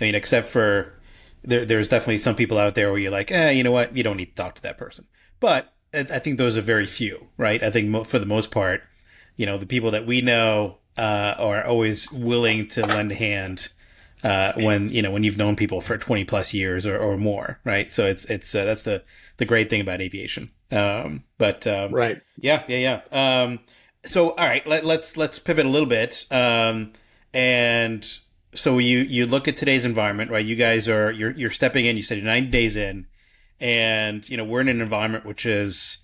except for there's definitely some people out there where you're like, you know what, you don't need to talk to that person. But I think those are very few, right? I think for the most part, the people that we know are always willing to lend a hand when you've known people for 20 plus years or more, right? So it's that's the great thing about aviation. Right. Yeah. So all right, let's pivot a little bit. And so you look at today's environment, right? You guys you're stepping in. You said you're 90 days in, and we're in an environment which is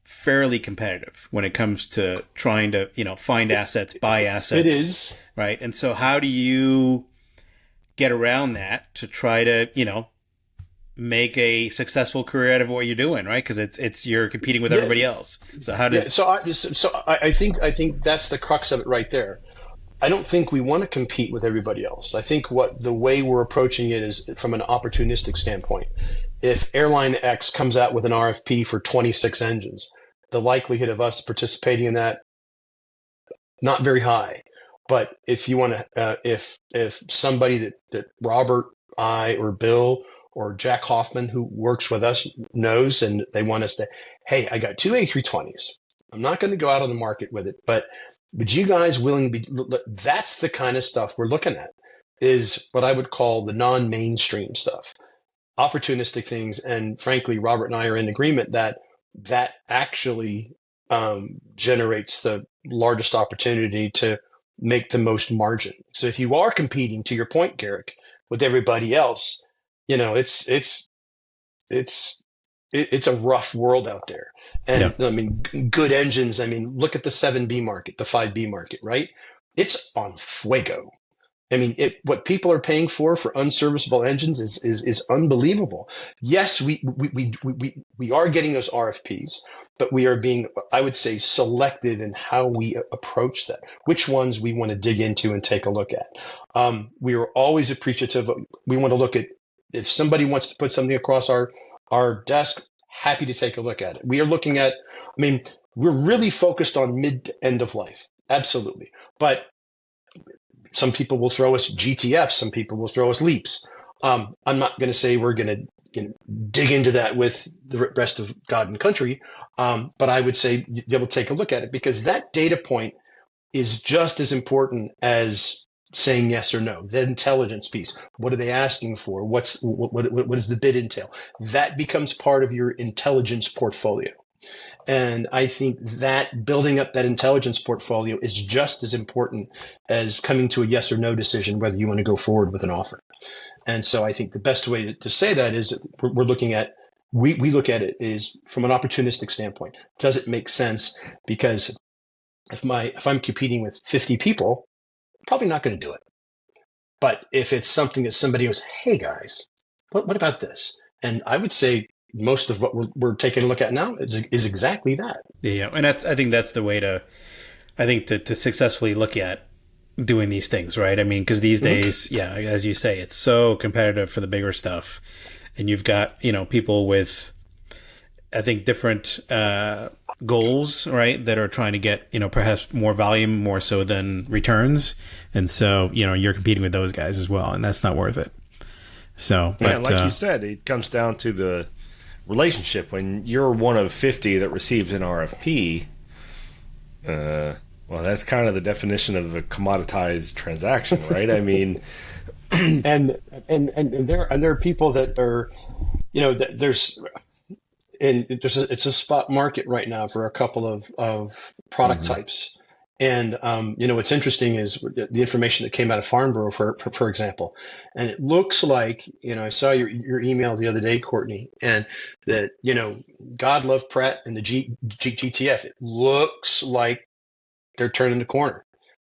fairly competitive when it comes to trying to find assets, buy assets. It is, right. And so how do you get around that to try to make a successful career out of what you're doing, right? Because it's you're competing with everybody else. So how does I think that's the crux of it right there. I don't think we want to compete with everybody else. I think the way we're approaching it is from an opportunistic standpoint. If airline X comes out with an RFP for 26 engines, the likelihood of us participating in that, not very high. But if you want to, if somebody that Robert, I, or Bill, or Jack Hoffman, who works with us, knows, and they want us to, hey, I got two A320s. I'm not going to go out on the market with it, but would you guys willing to be? That's the kind of stuff we're looking at, is what I would call the non-mainstream stuff, opportunistic things. And frankly, Robert and I are in agreement that actually generates the largest opportunity to make the most margin. So if you are competing, to your point, Garrick, with everybody else, it's a rough world out there. And I mean, good engines. I mean, look at the 7B market, the 5B market, right? It's on fuego. I mean, what people are paying for unserviceable engines is unbelievable. Yes, we are getting those RFPs, but we are being, I would say, selective in how we approach that, which ones we want to dig into and take a look at. We are always appreciative. We want to look at, if somebody wants to put something across our desk, happy to take a look at it. We are looking at, I mean, we're really focused on mid to end of life. Absolutely. But some people will throw us GTFs. Some people will throw us leaps. I'm not going to say we're going to dig into that with the rest of God and country. But I would say you'll be able to take a look at it, because that data point is just as important as saying yes or no. The intelligence piece. What are they asking for? What does the bid entail? That becomes part of your intelligence portfolio. And I think that building up that intelligence portfolio is just as important as coming to a yes or no decision, whether you want to go forward with an offer. And so I think the best way to say that is we're looking at, we look at it is from an opportunistic standpoint. Does it make sense? Because if I'm competing with 50 people, probably not going to do it. But if it's something that somebody goes, hey guys, what about this? And I would say most of what we're taking a look at now is exactly that. Yeah, and I think that's the way to successfully look at doing these things, right? I mean, because these days, as you say, it's so competitive for the bigger stuff, and you've got people with, I think, different goals, right, that are trying to get perhaps more volume more so than returns, and so you're competing with those guys as well, and that's not worth it. So, but like you said, it comes down to the relationship. When you're one of 50 that receives an RFP, well, that's kind of the definition of a commoditized transaction, right? I mean, and there are people that are, it's a spot market right now for a couple of product types. And, what's interesting is the information that came out of Farnborough, for example, and it looks like, I saw your email the other day, Courtney, and that, God love Pratt and the GTF. It looks like they're turning the corner,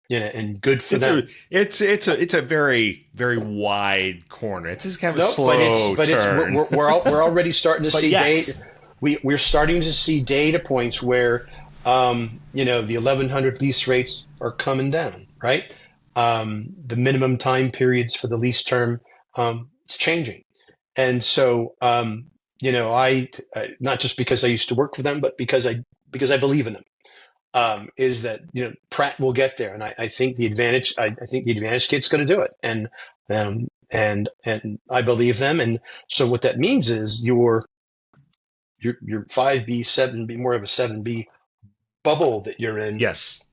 and good for them. It's a very, very wide corner. It's just kind of a slow turn. We're already starting to see data. We're starting to see data points where, the 1100 lease rates are coming down, right? The minimum time periods for the lease term, it's changing. And so, I not just because I used to work for them, but because I believe in them, is that, Pratt will get there. And I think the advantage kit's going to do it. And I believe them. And so what that means is your 5B, 7B, more of a 7B bubble that you're in, yes,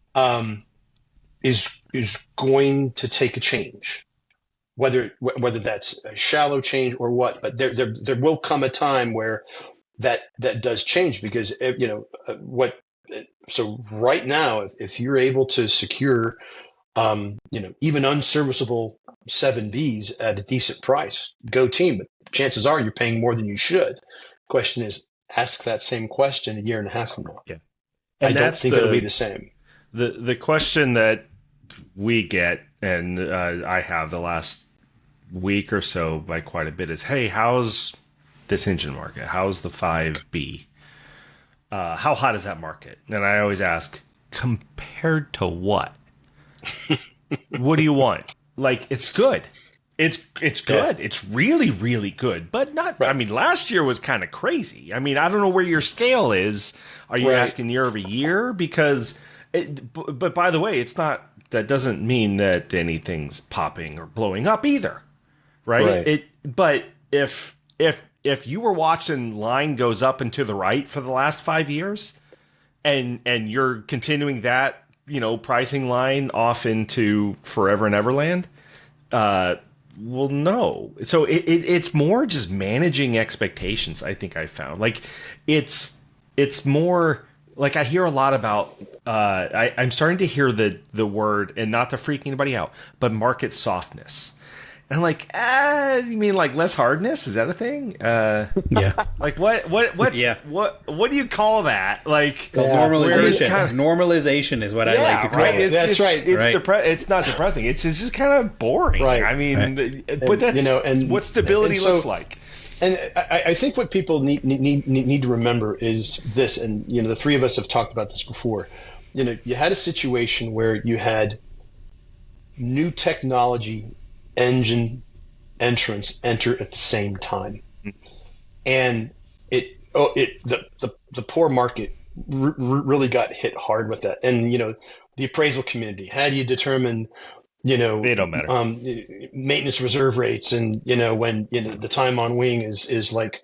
is going to take a change whether that's a shallow change or what, but there will come a time where that does change, because so right now, if you're able to secure even unserviceable 7Bs at a decent price, go team. But chances are you're paying more than you should. Question is, ask that same question a year and a half from now. Yeah. And I don't think it'll be the same. The question that we get, and I have the last week or so by quite a bit, is, hey, how's this engine market? How's the 5B? How hot is that market? And I always ask, compared to what? What do you want? Like, it's good. It's good. Yeah. It's really, really good, but not. Right. I mean, last year was kind of crazy. I mean, I don't know where your scale is. Are you asking year over year? Because, but by the way, it's not. That doesn't mean that anything's popping or blowing up either, right? But if you were watching line goes up and to the right for the last 5 years, and you're continuing that, pricing line off into forever and everland, well, no. So it's more just managing expectations. I think I found, like, it's more like, I hear a lot about, I'm starting to hear the word, and not to freak anybody out, but market softness. And I'm like, you mean like less hardness? Is that a thing? Yeah. Like what do you call that? Like, normalization. Normalization is what I like to call it. That's right. It's not depressing. It's just kind of boring. Right. I mean, but that's what stability looks like. And I think what people need to remember is this, and the three of us have talked about this before. You had a situation where you had new technology engine entrants enter at the same time, and the poor market really got hit hard with that. And the appraisal community, how do you determine they don't matter, maintenance reserve rates, and when the time on wing is like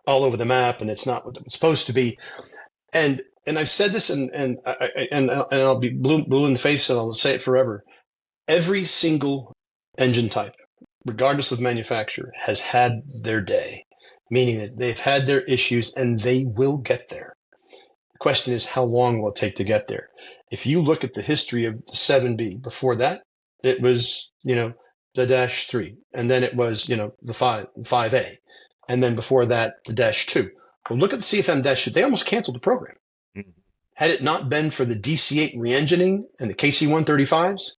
all over the map and it's not what it's supposed to be. And I've said this, and I'll be blue in the face, and I'll say it forever. Every single engine type, regardless of manufacturer, has had their day, meaning that they've had their issues and they will get there. The question is, how long will it take to get there? If you look at the history of the 7B, before that, it was, the Dash 3, and then it was, the 5A, and then before that, the Dash 2. Well, look at the CFM Dash 2. They almost canceled the program. Mm-hmm. Had it not been for the DC-8 re-engining and the KC-135s,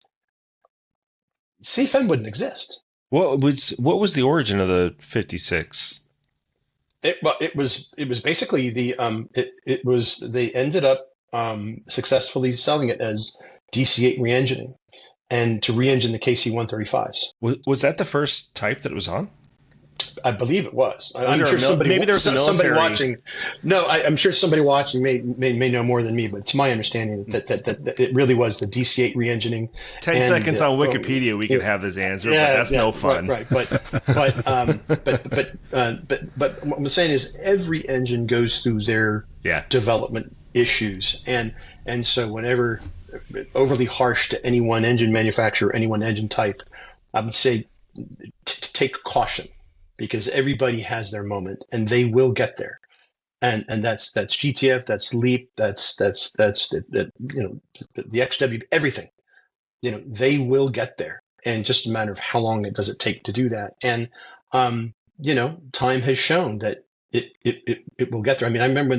CFM wouldn't exist. What was the origin of the 56? It was basically they ended up successfully selling it as DC-8 re-engining, and to re-engine the KC-135s. Was that the first type that it was on? I believe it was. I'm sure somebody watching. No, I'm sure somebody watching may know more than me, but it's my understanding that it really was the DC-8 re-engining. 10 seconds on Wikipedia, we can have this answer, but that's no fun. Right. But what I'm saying is, every engine goes through their development issues, and so whenever overly harsh to any one engine manufacturer, any one engine type, I would say take caution, because everybody has their moment and they will get there. And that's GTF, that's LEAP, that's the XW, everything. They will get there, and just a matter of how long it does it take to do that. And time has shown that it will get there. I mean, I remember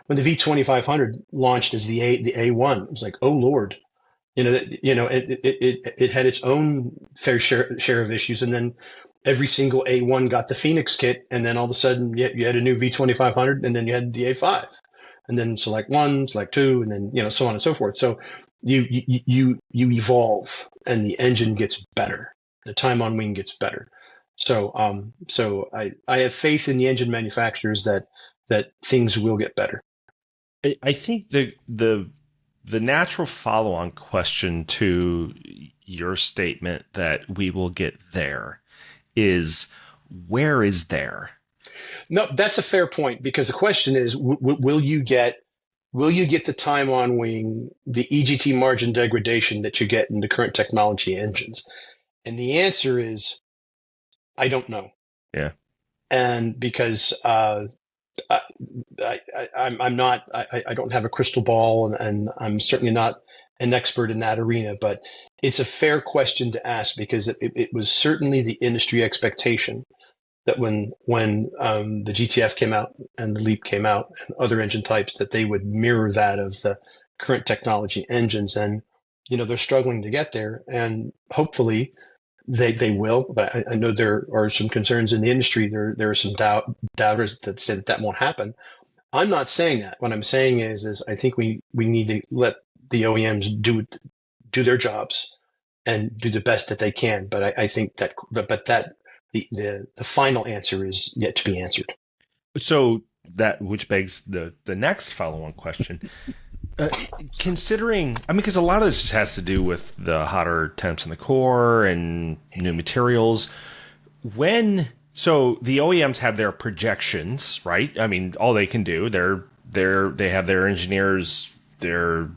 when the V2500 launched as the A1, it was like, oh Lord, it had its own fair share of issues, and then every single A1 got the Phoenix kit, and then all of a sudden you had a new V2500, and then you had the A5, and then Select 1, Select 2, and then so on and so forth. So you evolve, and the engine gets better, the time on wing gets better. So I have faith in the engine manufacturers that things will get better. I think the natural follow-on question to your statement that we will get there is, where is there? No, that's a fair point, because the question is, will you get the time on wing, the EGT margin degradation that you get in the current technology engines? And the answer is I don't know. Yeah. And because I don't have a crystal ball, and I'm certainly not an expert in that arena, but it's a fair question to ask, because it was certainly the industry expectation that when the GTF came out and the LEAP came out and other engine types, that they would mirror that of the current technology engines. And, they're struggling to get there, and hopefully they will. But I know there are some concerns in the industry. There are some doubters that say that won't happen. I'm not saying that. What I'm saying is I think we need to let the OEMs do their jobs and do the best that they can. But I think that the final answer is yet to be answered. So that, which begs the next follow-on question. Considering, because a lot of this just has to do with the hotter temps in the core and new materials. So the OEMs have their projections, right? All they can do, they have their engineers, the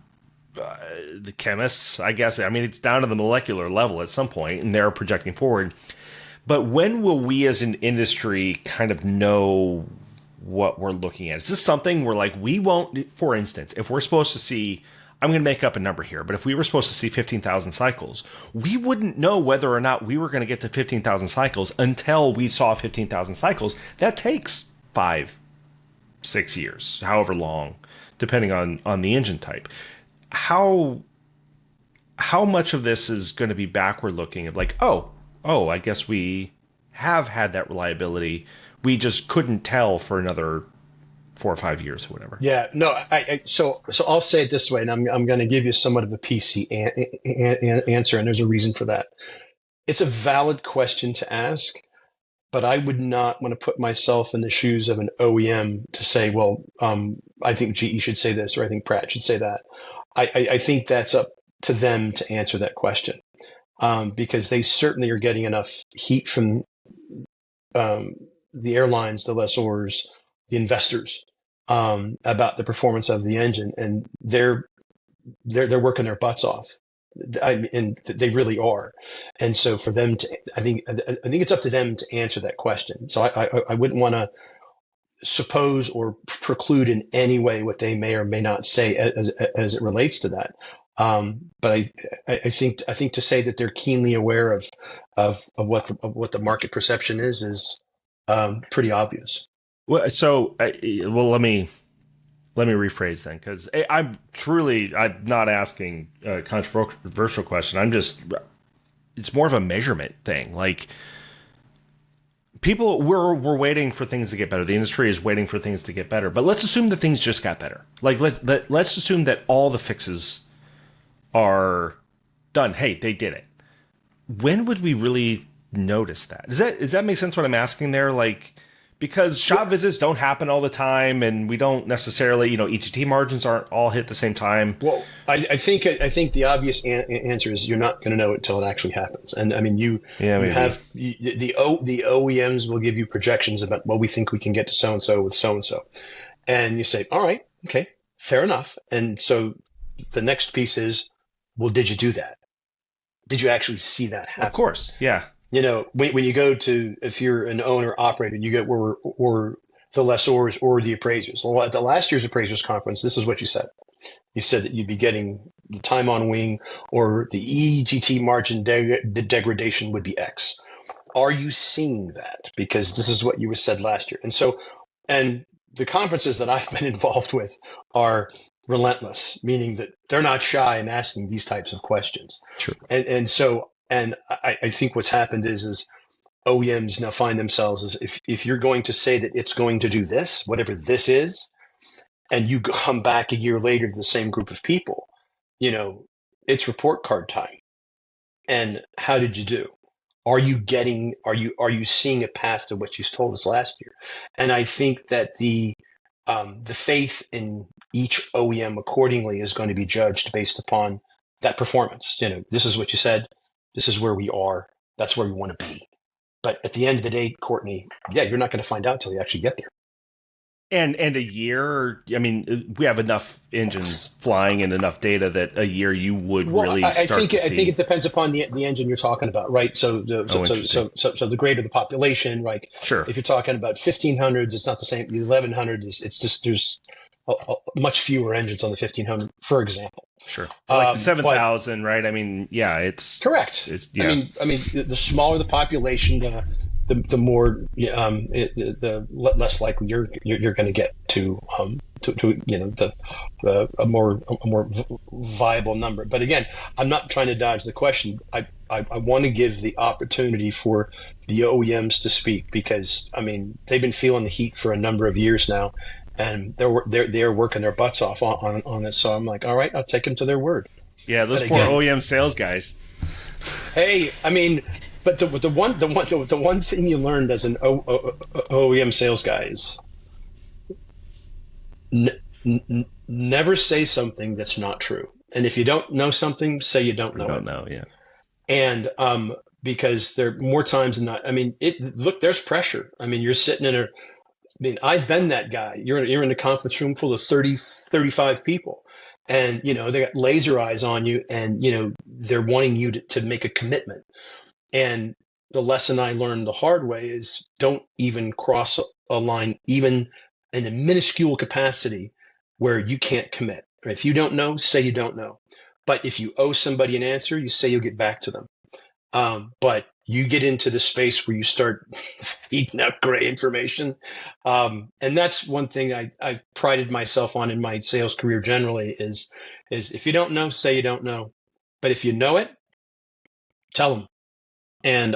chemists, I guess. It's down to the molecular level at some point, and they're projecting forward. But when will we as an industry kind of know what we're looking at? Is this something where, we won't, for instance, if we're supposed to see, I'm going to make up a number here, but if we were supposed to see 15,000 cycles, we wouldn't know whether or not we were going to get to 15,000 cycles until we saw 15,000 cycles. That takes 5-6 years, however long, depending on the engine type. How much of this is going to be backward looking of I guess we have had that reliability. We just couldn't tell for another 4 or 5 years or whatever. Yeah, no. So I'll say it this way, and I'm going to give you somewhat of a PC answer, and there's a reason for that. It's a valid question to ask, but I would not want to put myself in the shoes of an OEM to say, well, I think GE should say this, or I think Pratt should say that. I think that's up to them to answer that question, because they certainly are getting enough heat from the airlines, the lessors, the investors, about the performance of the engine, and they're working their butts off. And they really are. And so for them to, I think it's up to them to answer that question. So I wouldn't want to suppose or preclude in any way what they may or may not say as it relates to that. But I think to say that they're keenly aware of what the market perception is pretty obvious. Well, so let me rephrase then, because I'm not asking a controversial question. It's more of a measurement thing. People, we're waiting for things to get better. The industry is waiting for things to get better. But let's assume that things just got better. Let's assume that all the fixes are done. Hey, they did it. When would we really notice that? Does that make sense what I'm asking there? Because shop visits don't happen all the time, and we don't necessarily, EGT margins aren't all hit at the same time. Well, I think the obvious answer is you're not going to know it until it actually happens. And the OEMs will give you projections about, well, we think we can get to so and so with so and so, and you say, all right, okay, fair enough. And so the next piece is, well, did you do that? Did you actually see that happen? Of course, yeah. When you go to, if you're an owner operator, you go or the lessors or the appraisers. Well, at the last year's appraisers conference, this is what you said. You said that you'd be getting the time on wing, or the EGT margin degradation would be X. Are you seeing that? Because this is what you said last year. And the conferences that I've been involved with are relentless, meaning that they're not shy in asking these types of questions. Sure. And I think what's happened is OEMs now find themselves as if you're going to say that it's going to do this, whatever this is, and you come back a year later to the same group of people, it's report card time. And how did you do? Are you seeing a path to what you told us last year? And I think that the faith in each OEM accordingly is going to be judged based upon that performance. This is what you said. This is where we are. That's where we want to be. But at the end of the day, Courtney, you're not going to find out until you actually get there. And a year, I mean, we have enough engines flying and enough data that a year you would really start to see. I think it depends upon the engine you're talking about, right? So the greater the population, right? Sure. If you're talking about 1500s, it's not the same. The 1100s, it's just there's much fewer engines on the 1500, for example. Sure. Like the 7000, right? I mean, yeah, it's correct. Yeah. I mean, the smaller the population, the more the less likely you're going to get to a more viable number. But again, I'm not trying to dodge the question. I want to give the opportunity for the OEMs to speak, because I mean they've been feeling the heat for a number of years now, and they're working their butts off on it. So I'm like, all right, I'll take them to their word. Yeah, those poor OEM sales guys. Hey, I mean. But the one thing you learned as an OEM sales guy is never say something that's not true. And if you don't know something, say you don't know. Don't know, yeah. And because there are more times than not. I mean, look, there's pressure. I mean, you're sitting in I mean, I've been that guy. You're in a conference room full of 30, 35 people. And, they got laser eyes on you, and, they're wanting you to make a commitment. And the lesson I learned the hard way is don't even cross a line, even in a minuscule capacity where you can't commit. If you don't know, say you don't know. But if you owe somebody an answer, you say you'll get back to them. But you get into the space where you start feeding out gray information. And that's one thing I've prided myself on in my sales career generally is if you don't know, say you don't know. But if you know it, tell them. And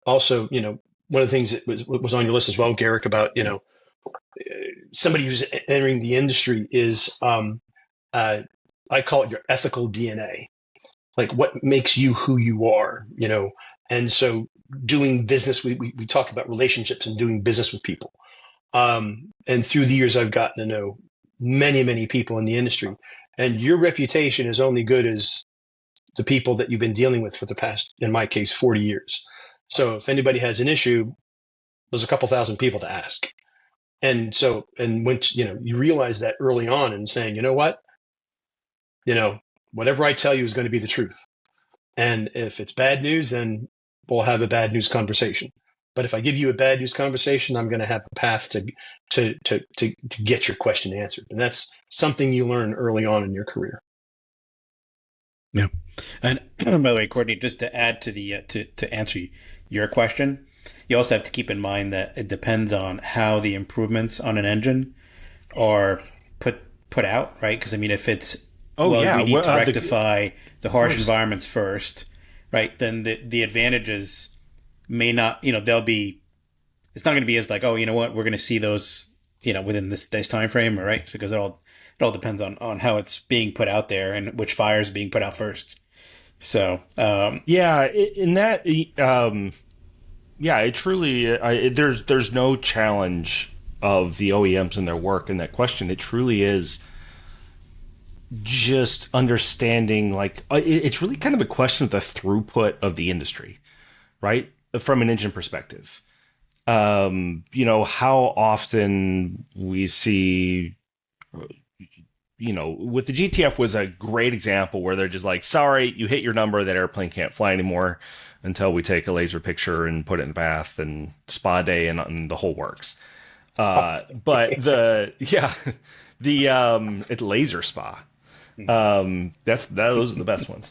also, one of the things that was on your list as well, Garrick, about somebody who's entering the industry is I call it your ethical DNA, like what makes you who you are, And so doing business, we talk about relationships and doing business with people. And through the years, I've gotten to know many, many people in the industry, and your reputation is only good as the people that you've been dealing with for the past, in my case, 40 years. So if anybody has an issue, there's a couple thousand people to ask. And so, and when, you realize that early on and saying, you know what, whatever I tell you is going to be the truth. And if it's bad news, then we'll have a bad news conversation. But if I give you a bad news conversation, I'm going to have a path to get your question answered. And that's something you learn early on in your career. Yeah. And by the way, Courtney, just to add to the to answer your question, you also have to keep in mind that it depends on how the improvements on an engine are put out, right? Because I mean, if it's we need to rectify the harsh environments first, right? Then the advantages may not, they'll be. It's not going to be as like, oh, you know what, we're going to see those, within this time frame, right? So because it all depends on how it's being put out there and which fire is being put out first. So in that, it truly there's no challenge of the OEMs and their work in that question. It truly is just understanding, like, it's really kind of a question of the throughput of the industry, right? From an engine perspective, how often we see. With the GTF was a great example where they're just like, sorry, you hit your number, that airplane can't fly anymore until we take a laser picture and put it in a bath and spa day and the whole works. But it's laser spa. Those are the best ones.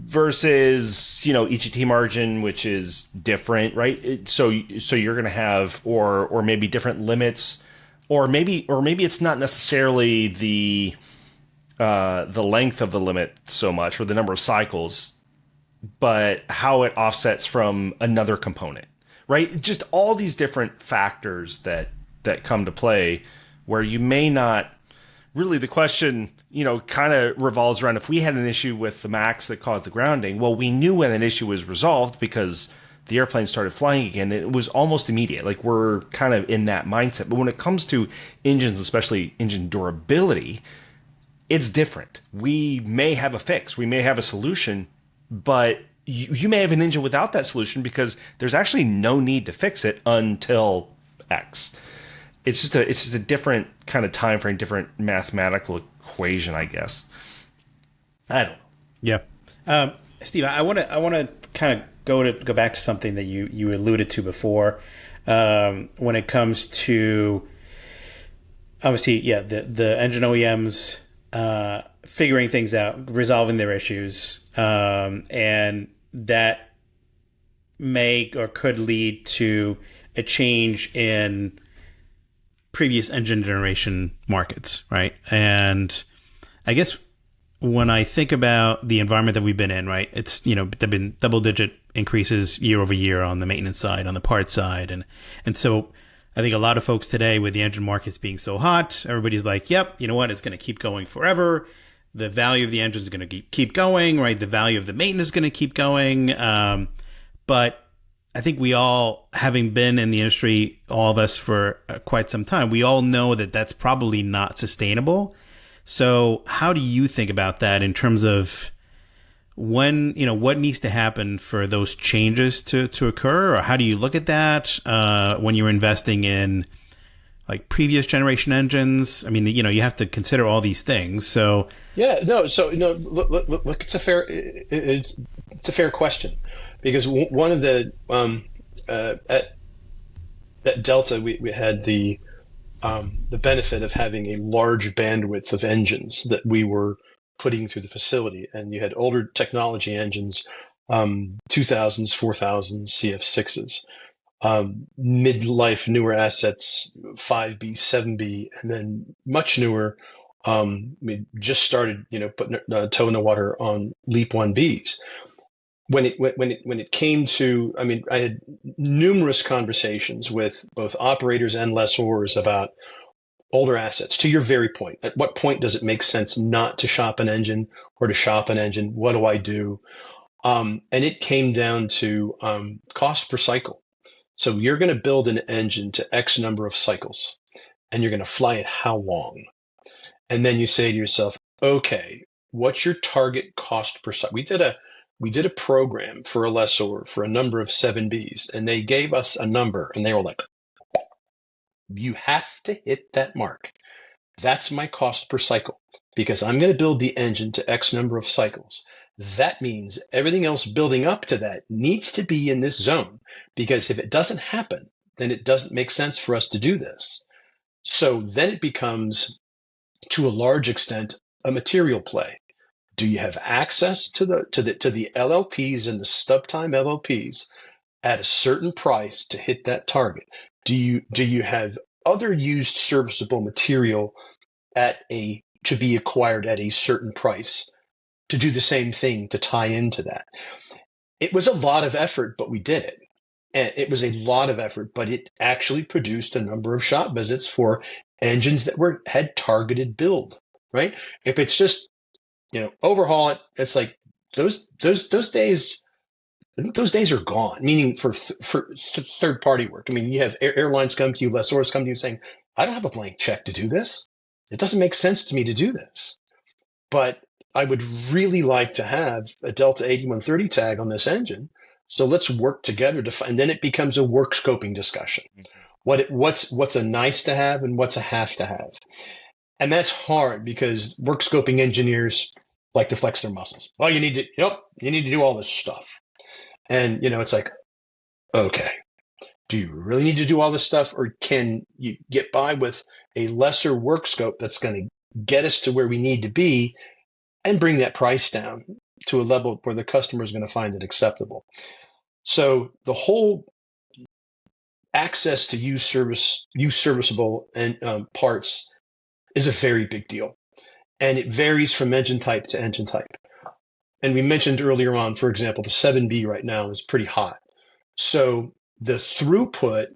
Versus, EGT margin, which is different, right? So you're going to have, or maybe different limits. Or maybe it's not necessarily the length of the limit so much, or the number of cycles, but how it offsets from another component, right? Just all these different factors that come to play, where you may not really, the question, kind of revolves around, if we had an issue with the MAX that caused the grounding, well, we knew when an issue was resolved because the airplane started flying again. It was almost immediate. Like, we're kind of in that mindset. But when it comes to engines, especially engine durability, it's different. We may have a fix. We may have a solution, but you may have an engine without that solution because there's actually no need to fix it until X. it's just a different kind of time frame, different mathematical equation, I guess. I don't know. Yeah. Steve, I want to kind of go back to something that you alluded to before, when it comes to, obviously, the engine OEMs figuring things out, resolving their issues, and that may or could lead to a change in previous engine generation markets, right? And I guess when I think about the environment that we've been in, right, it's, there've been double-digit increases year over year on the maintenance side, on the parts side, and so I think a lot of folks today, with the engine markets being so hot, everybody's like, yep, you know what, it's going to keep going forever. The value of the engine is going to keep going, right? The value of the maintenance is going to keep going. But I think we all, having been in the industry, all of us for quite some time, we all know that that's probably not sustainable. So how do you think about that in terms of when, what needs to happen for those changes to occur? Or how do you look at that when you're investing in like previous generation engines? I mean, you have to consider all these things. So look, it's a fair question, because one of the at Delta we had the benefit of having a large bandwidth of engines that we were putting through the facility, and you had older technology engines, 2000s, 4000s, CF6s, mid-life newer assets, 5B, 7B, and then much newer. We just started, putting toe in the water on LEAP 1Bs. When it came to, I had numerous conversations with both operators and lessors about older assets. To your very point, at what point does it make sense not to shop an engine or to shop an engine? What do I do? And it came down to cost per cycle. So you're going to build an engine to X number of cycles, and you're going to fly it how long? And then you say to yourself, okay, what's your target cost per cycle? We did a program for a lessor for a number of 7Bs, and they gave us a number, and they were like, you have to hit that mark. That's my cost per cycle, because I'm going to build the engine to X number of cycles. That means everything else building up to that needs to be in this zone, because if it doesn't happen, then it doesn't make sense for us to do this. So then it becomes, to a large extent, a material play. Do you have access to the LLPs and the stub time LLPs at a certain price to hit that target? Do you have other used serviceable material to be acquired at a certain price to do the same thing, to tie into that? It was a lot of effort, but we did it. And it was a lot of effort, but it actually produced a number of shop visits for engines that had targeted build, right? If it's just, overhaul it, it's like those days. I think those days are gone, meaning for third party work. You have airlines come to you, lessors come to you saying, I don't have a blank check to do this. It doesn't make sense to me to do this. But I would really like to have a Delta 8130 tag on this engine. So let's work together to find, and then it becomes a work scoping discussion. What's a nice to have and what's a have to have. And that's hard because work scoping engineers like to flex their muscles. Well, you need to do all this stuff. And, it's like, okay, do you really need to do all this stuff, or can you get by with a lesser work scope that's going to get us to where we need to be and bring that price down to a level where the customer is going to find it acceptable? So the whole access to used serviceable and parts is a very big deal. And it varies from engine type to engine type. And we mentioned earlier on, for example, the 7B right now is pretty hot. So the throughput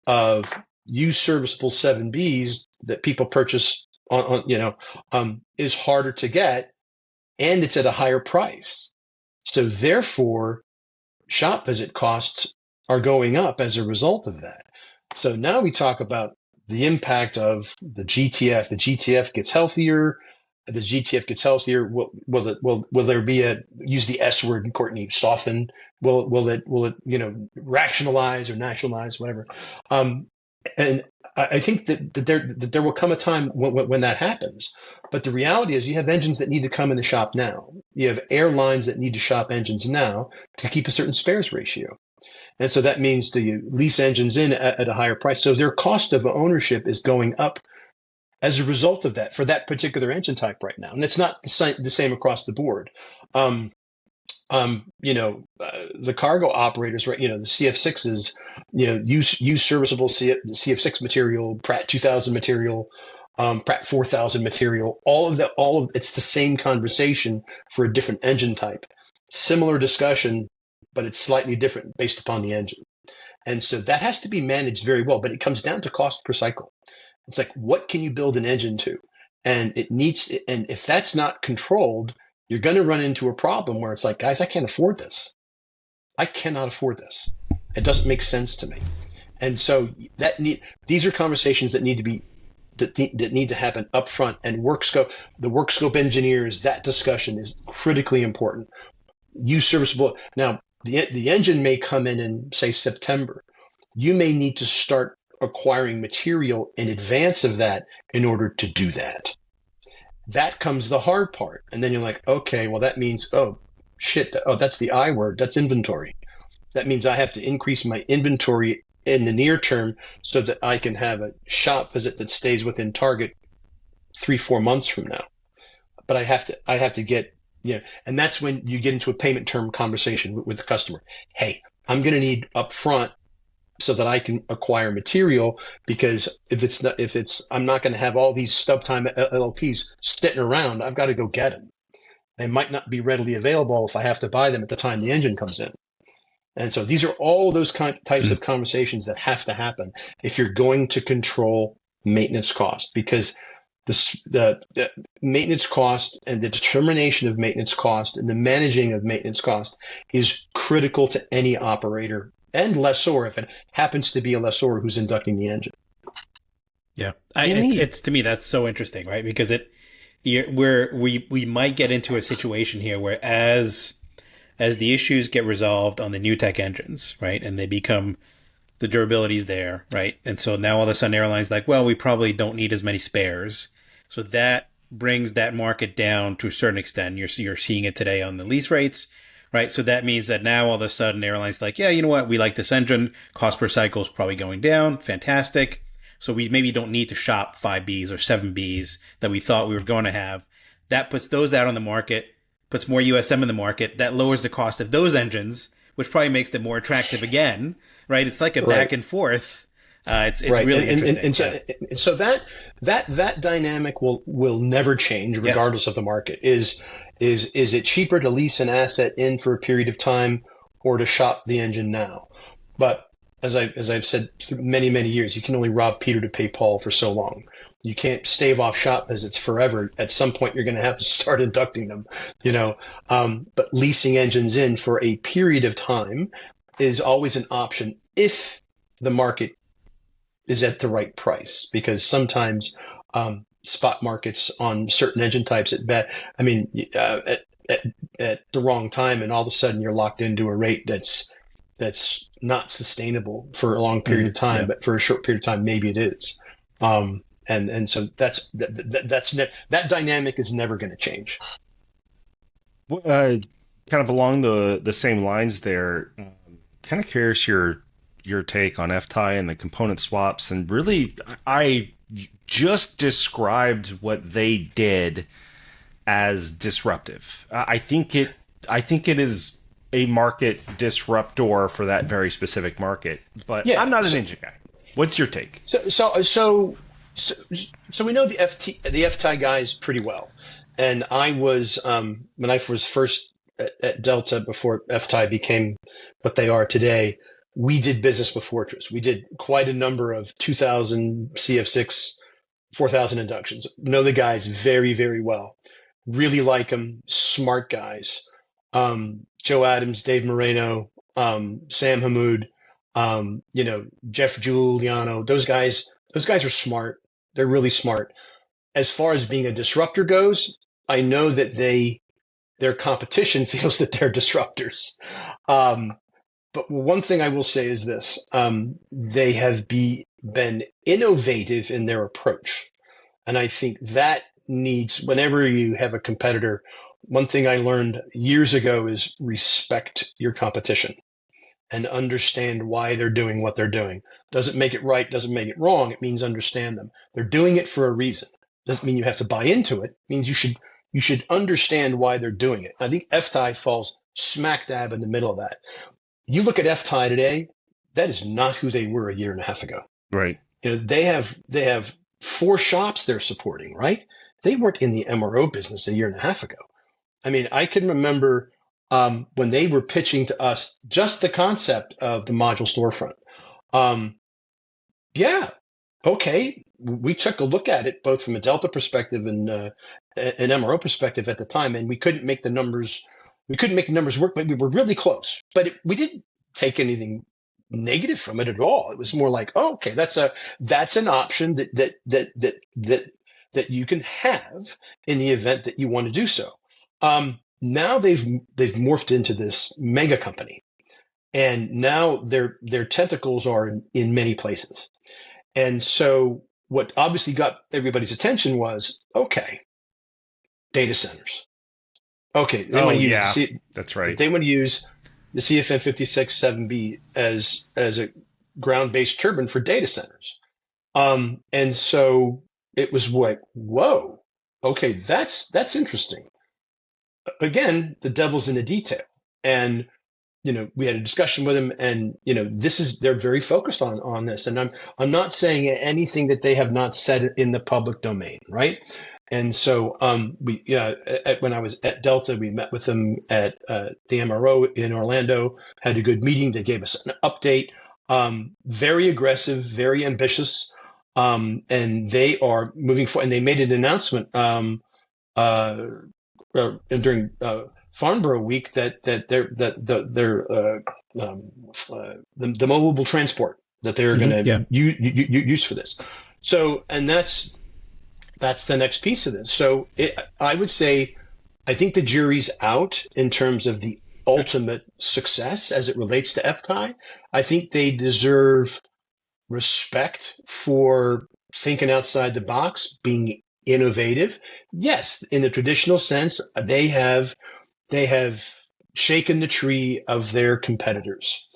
of used serviceable 7Bs that people purchase is harder to get, and it's at a higher price. So therefore, shop visit costs are going up as a result of that. So now we talk about the impact of the GTF. The GTF gets healthier. The GTF gets healthier. Will there be use the S word, Courtney, soften? Will it rationalize or nationalize, whatever? And I think that there will come a time when that happens. But the reality is you have engines that need to come in the shop now. You have airlines that need to shop engines now to keep a certain spares ratio. And so that means do you lease engines in at a higher price? So their cost of ownership is going up as a result of that for that particular engine type right now. And it's not the same across the board. The cargo operators, right? The CF6s, use serviceable CF6 material, Pratt 2000 material, Pratt 4000 material. All of it's the same conversation for a different engine type. Similar discussion, but it's slightly different based upon the engine. And so that has to be managed very well. But it comes down to cost per cycle. It's like, what can you build an engine to? And if that's not controlled, you're going to run into a problem where it's like, guys, I can't afford this. I cannot afford this. It doesn't make sense to me. And so these are conversations that need to happen up front. And the work scope engineers, that discussion is critically important. Use serviceable. Now, the engine may come in say September. You may need to start acquiring material in advance of that in order to do that. That comes the hard part. And then you're like, okay, well, that means, oh, shit. That's the I word. That's inventory. That means I have to increase my inventory in the near term so that I can have a shop visit that stays within target 3-4 months from now. But I have to get, and that's when you get into a payment term conversation with the customer. Hey, I'm going to need upfront so that I can acquire material, because I'm not going to have all these stub time LLPs sitting around. I've got to go get them. They might not be readily available if I have to buy them at the time the engine comes in. And so these are all those types of conversations that have to happen if you're going to control maintenance cost, because the maintenance cost and the determination of maintenance cost and the managing of maintenance cost is critical to any operator and lessor, if it happens to be a lessor who's inducting the engine. Yeah, it's to me that's so interesting, right? Because we might get into a situation here where as the issues get resolved on the new tech engines, right, and they become the durability's there, right, and so now all of a sudden airlines like, well, we probably don't need as many spares, so that brings that market down to a certain extent. You're seeing it today on the lease rates. Right. So that means that now all of a sudden airlines like, yeah, you know what? We like this engine. Cost per cycle is probably going down. Fantastic. So we maybe don't need to shop 5Bs or 7Bs that we thought we were going to have. That puts those out on the market, puts more USM in the market. That lowers the cost of those engines, which probably makes them more attractive again. Right. It's like a back and forth. It's right. Really interesting. And so that dynamic will never change regardless of the market. Is it cheaper to lease an asset in for a period of time or to shop the engine now? But as I've said many years, you can only rob Peter to pay Paul for so long. You can't stave off shop visits forever. At some point, you're going to have to start inducting them. But leasing engines in for a period of time is always an option if the market is at the right price, because sometimes spot markets on certain engine types at the wrong time, and all of a sudden you're locked into a rate that's not sustainable for a long period of time, but for a short period of time, maybe it is. And so that dynamic is never going to change. Kind of along the same lines there, kind of curious your take on FTAI and the component swaps. And really, I just described what they did as disruptive. I think it is a market disruptor for that very specific market, but I'm not an engine guy. What's your take? So we know the FTAI guys pretty well. And I was, when I was first at Delta before FTAI became what they are today, we did business with Fortress. We did quite a number of 2000 CF6, 4000 inductions. Know the guys very, very well. Really like them. Smart guys. Joe Adams, Dave Moreno, Sam Hammoud, Jeff Giuliano. Those guys are smart. They're really smart. As far as being a disruptor goes, I know that their competition feels that they're disruptors. But one thing I will say is this: they have been innovative in their approach. And I think that needs, whenever you have a competitor, one thing I learned years ago is respect your competition and understand why they're doing what they're doing. Doesn't make it right, doesn't make it wrong. It means understand them. They're doing it for a reason. Doesn't mean you have to buy into it. It means you should understand why they're doing it. I think FTAI falls smack dab in the middle of that. You look at FTAI today, that is not who they were a year and a half ago. Right. You know, they have 4 shops they're supporting, right? They weren't in the MRO business a year and a half ago. I mean, I can remember when they were pitching to us just the concept of the module storefront. Yeah, okay. We took a look at it both from a Delta perspective and an MRO perspective at the time, and we couldn't make the numbers. We couldn't make the numbers work, but we were really close. But we didn't take anything negative from it at all. It was more like, oh, okay, that's an option that you can have in the event that you want to do so. Now they've morphed into this mega company, and now their tentacles are in many places. And so what obviously got everybody's attention was, okay, data centers. Okay, they want to use that's right. They want to use the CFM56-7B as a ground-based turbine for data centers. And so it was like, whoa, okay, that's interesting. Again, the devil's in the detail. And, you know, we had a discussion with him, and, you know, they're very focused on this. And I'm not saying anything that they have not said in the public domain, right? And so when I was at Delta, we met with them at the MRO in Orlando, had a good meeting. They gave us an update. Very aggressive, very ambitious, and they are moving forward. And they made an announcement during Farnborough Week that the mobile transport that they're going to use for this. So, and that's the next piece of this. So I would say, I think the jury's out in terms of the ultimate success as it relates to FTAI. I think they deserve respect for thinking outside the box, being innovative. Yes, in the traditional sense, they have shaken the tree of their competitors.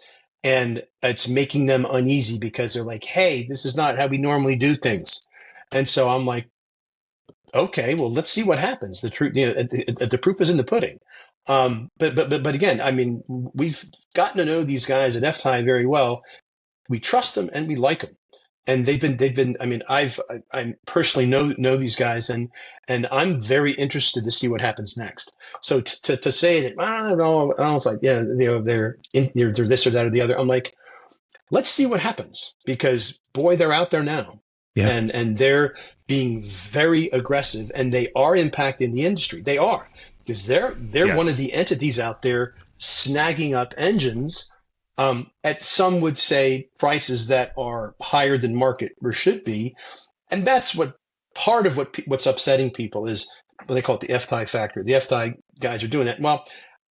And it's making them uneasy because they're like, hey, this is not how we normally do things. And so I'm like, okay, well, let's see what happens. The truth, you know, the proof is in the pudding. But again, I mean, we've gotten to know these guys at FTAI very well. We trust them and we like them, and they've been. I mean, I personally know these guys, and I'm very interested to see what happens next. So to say that I don't know if they're this or that or the other, I'm like, let's see what happens, because boy, they're out there now. Yeah. And they're being very aggressive, and they are impacting the industry. They are, because they're yes. one of the entities out there snagging up engines at, some would say, prices that are higher than market or should be. And that's part of what's upsetting people is what they call it the FTAI factor. The FTAI guys are doing that. Well,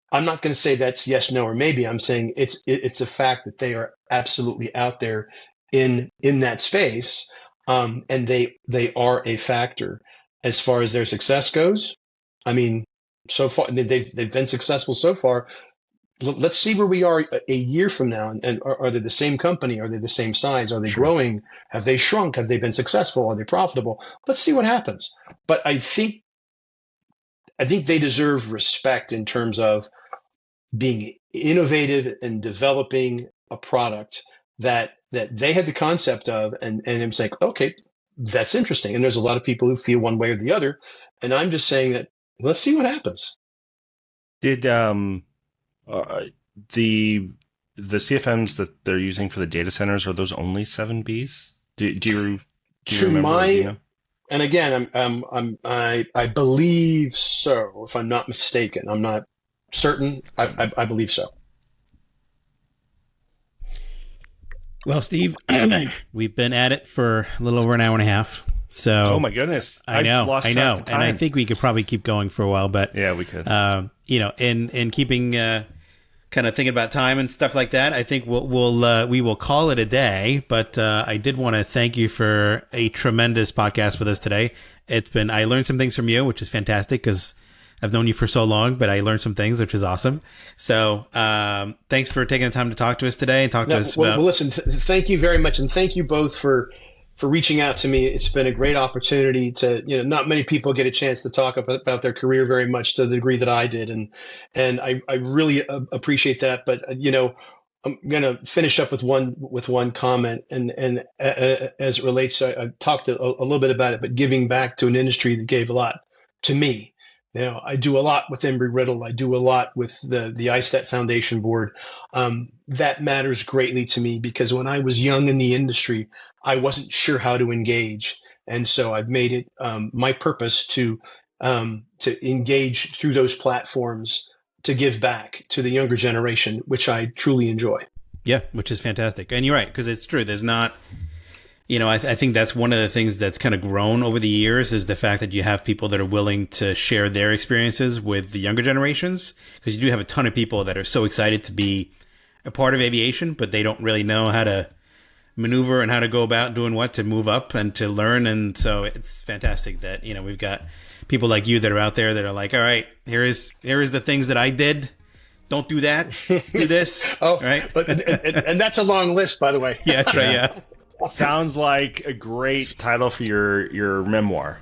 I'm not going to say that's yes, no, or maybe. I'm saying it's a fact that they are absolutely out there in that space. And they are a factor as far as their success goes. I mean, so far they've been successful so far. Let's see where we are a year from now. And are they the same company? Are they the same size? Are they growing? Have they shrunk? Have they been successful? Are they profitable? Let's see what happens. But I think they deserve respect in terms of being innovative and developing a product that they had the concept of, and it's like, okay, that's interesting. And there's a lot of people who feel one way or the other. And I'm just saying that let's see what happens. Did the CFMs that they're using for the data centers, are those only 7Bs? Do you remember? And again, I believe so. If I'm not mistaken, I'm not certain. I believe so. Well, Steve, we've been at it for a little over an hour and a half. So, oh my goodness, I know, and I think we could probably keep going for a while. But yeah, we could. In keeping kind of thinking about time and stuff like that, I think we will call it a day. But I did want to thank you for a tremendous podcast with us today. I learned some things from you, which is fantastic because I've known you for so long, but I learned some things, which is awesome. So thanks for taking the time to talk to us today and talk to us about... Well, listen, thank you very much. And thank you both for reaching out to me. It's been a great opportunity to, not many people get a chance to talk about their career very much to the degree that I did. And I really appreciate that. But, I'm going to finish up with one comment. And as it relates, I talked a little bit about it, but giving back to an industry that gave a lot to me. I do a lot with Embry-Riddle. I do a lot with the ISTAT Foundation Board. That matters greatly to me because when I was young in the industry, I wasn't sure how to engage. And so I've made it my purpose to engage through those platforms to give back to the younger generation, which I truly enjoy. Yeah, which is fantastic. And you're right, because it's true. There's not... I think that's one of the things that's kind of grown over the years is the fact that you have people that are willing to share their experiences with the younger generations, because you do have a ton of people that are so excited to be a part of aviation, but they don't really know how to maneuver and how to go about doing what to move up and to learn. And so it's fantastic that, we've got people like you that are out there that are like, all right, here is the things that I did. Don't do that. Do this. Right. And that's a long list, by the way. Yeah, that's right. Yeah. Sounds like a great title for your memoir.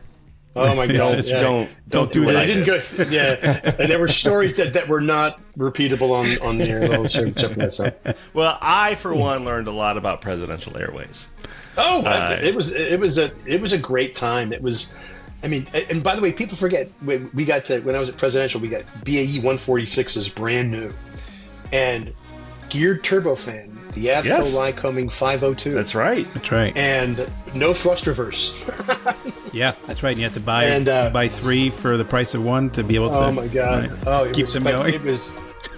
Oh my God! Don't do what that. I didn't go. Yeah, and there were stories that were not repeatable on the air. I'll check myself. Well, I for one learned a lot about Presidential Airways. Oh, it was a great time. It was. I mean, and by the way, people forget we got when I was at Presidential, we got BAE 146s brand new, and geared turbofan. The Avco Lycoming 502. That's right. And no thrust reverse. Yeah, that's right. And you have to buy 3 for the price of 1 to be able to. Oh my God! Right, keep them going. It was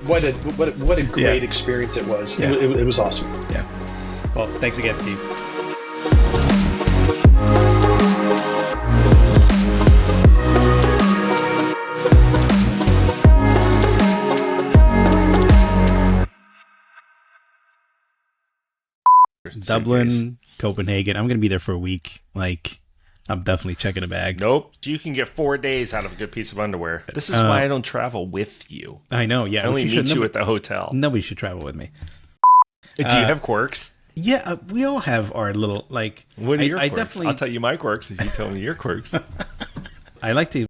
what a great experience it was. Yeah. It was awesome. Yeah. Well, thanks again, Steve. Dublin, Copenhagen. I'm going to be there for a week. I'm definitely checking a bag. Nope. You can get 4 days out of a good piece of underwear. This is why I don't travel with you. I know, yeah. I only meet you at the hotel. Nobody should travel with me. Do you have quirks? Yeah, we all have our little, What are your quirks? I'll tell you my quirks if you tell me your quirks. I like to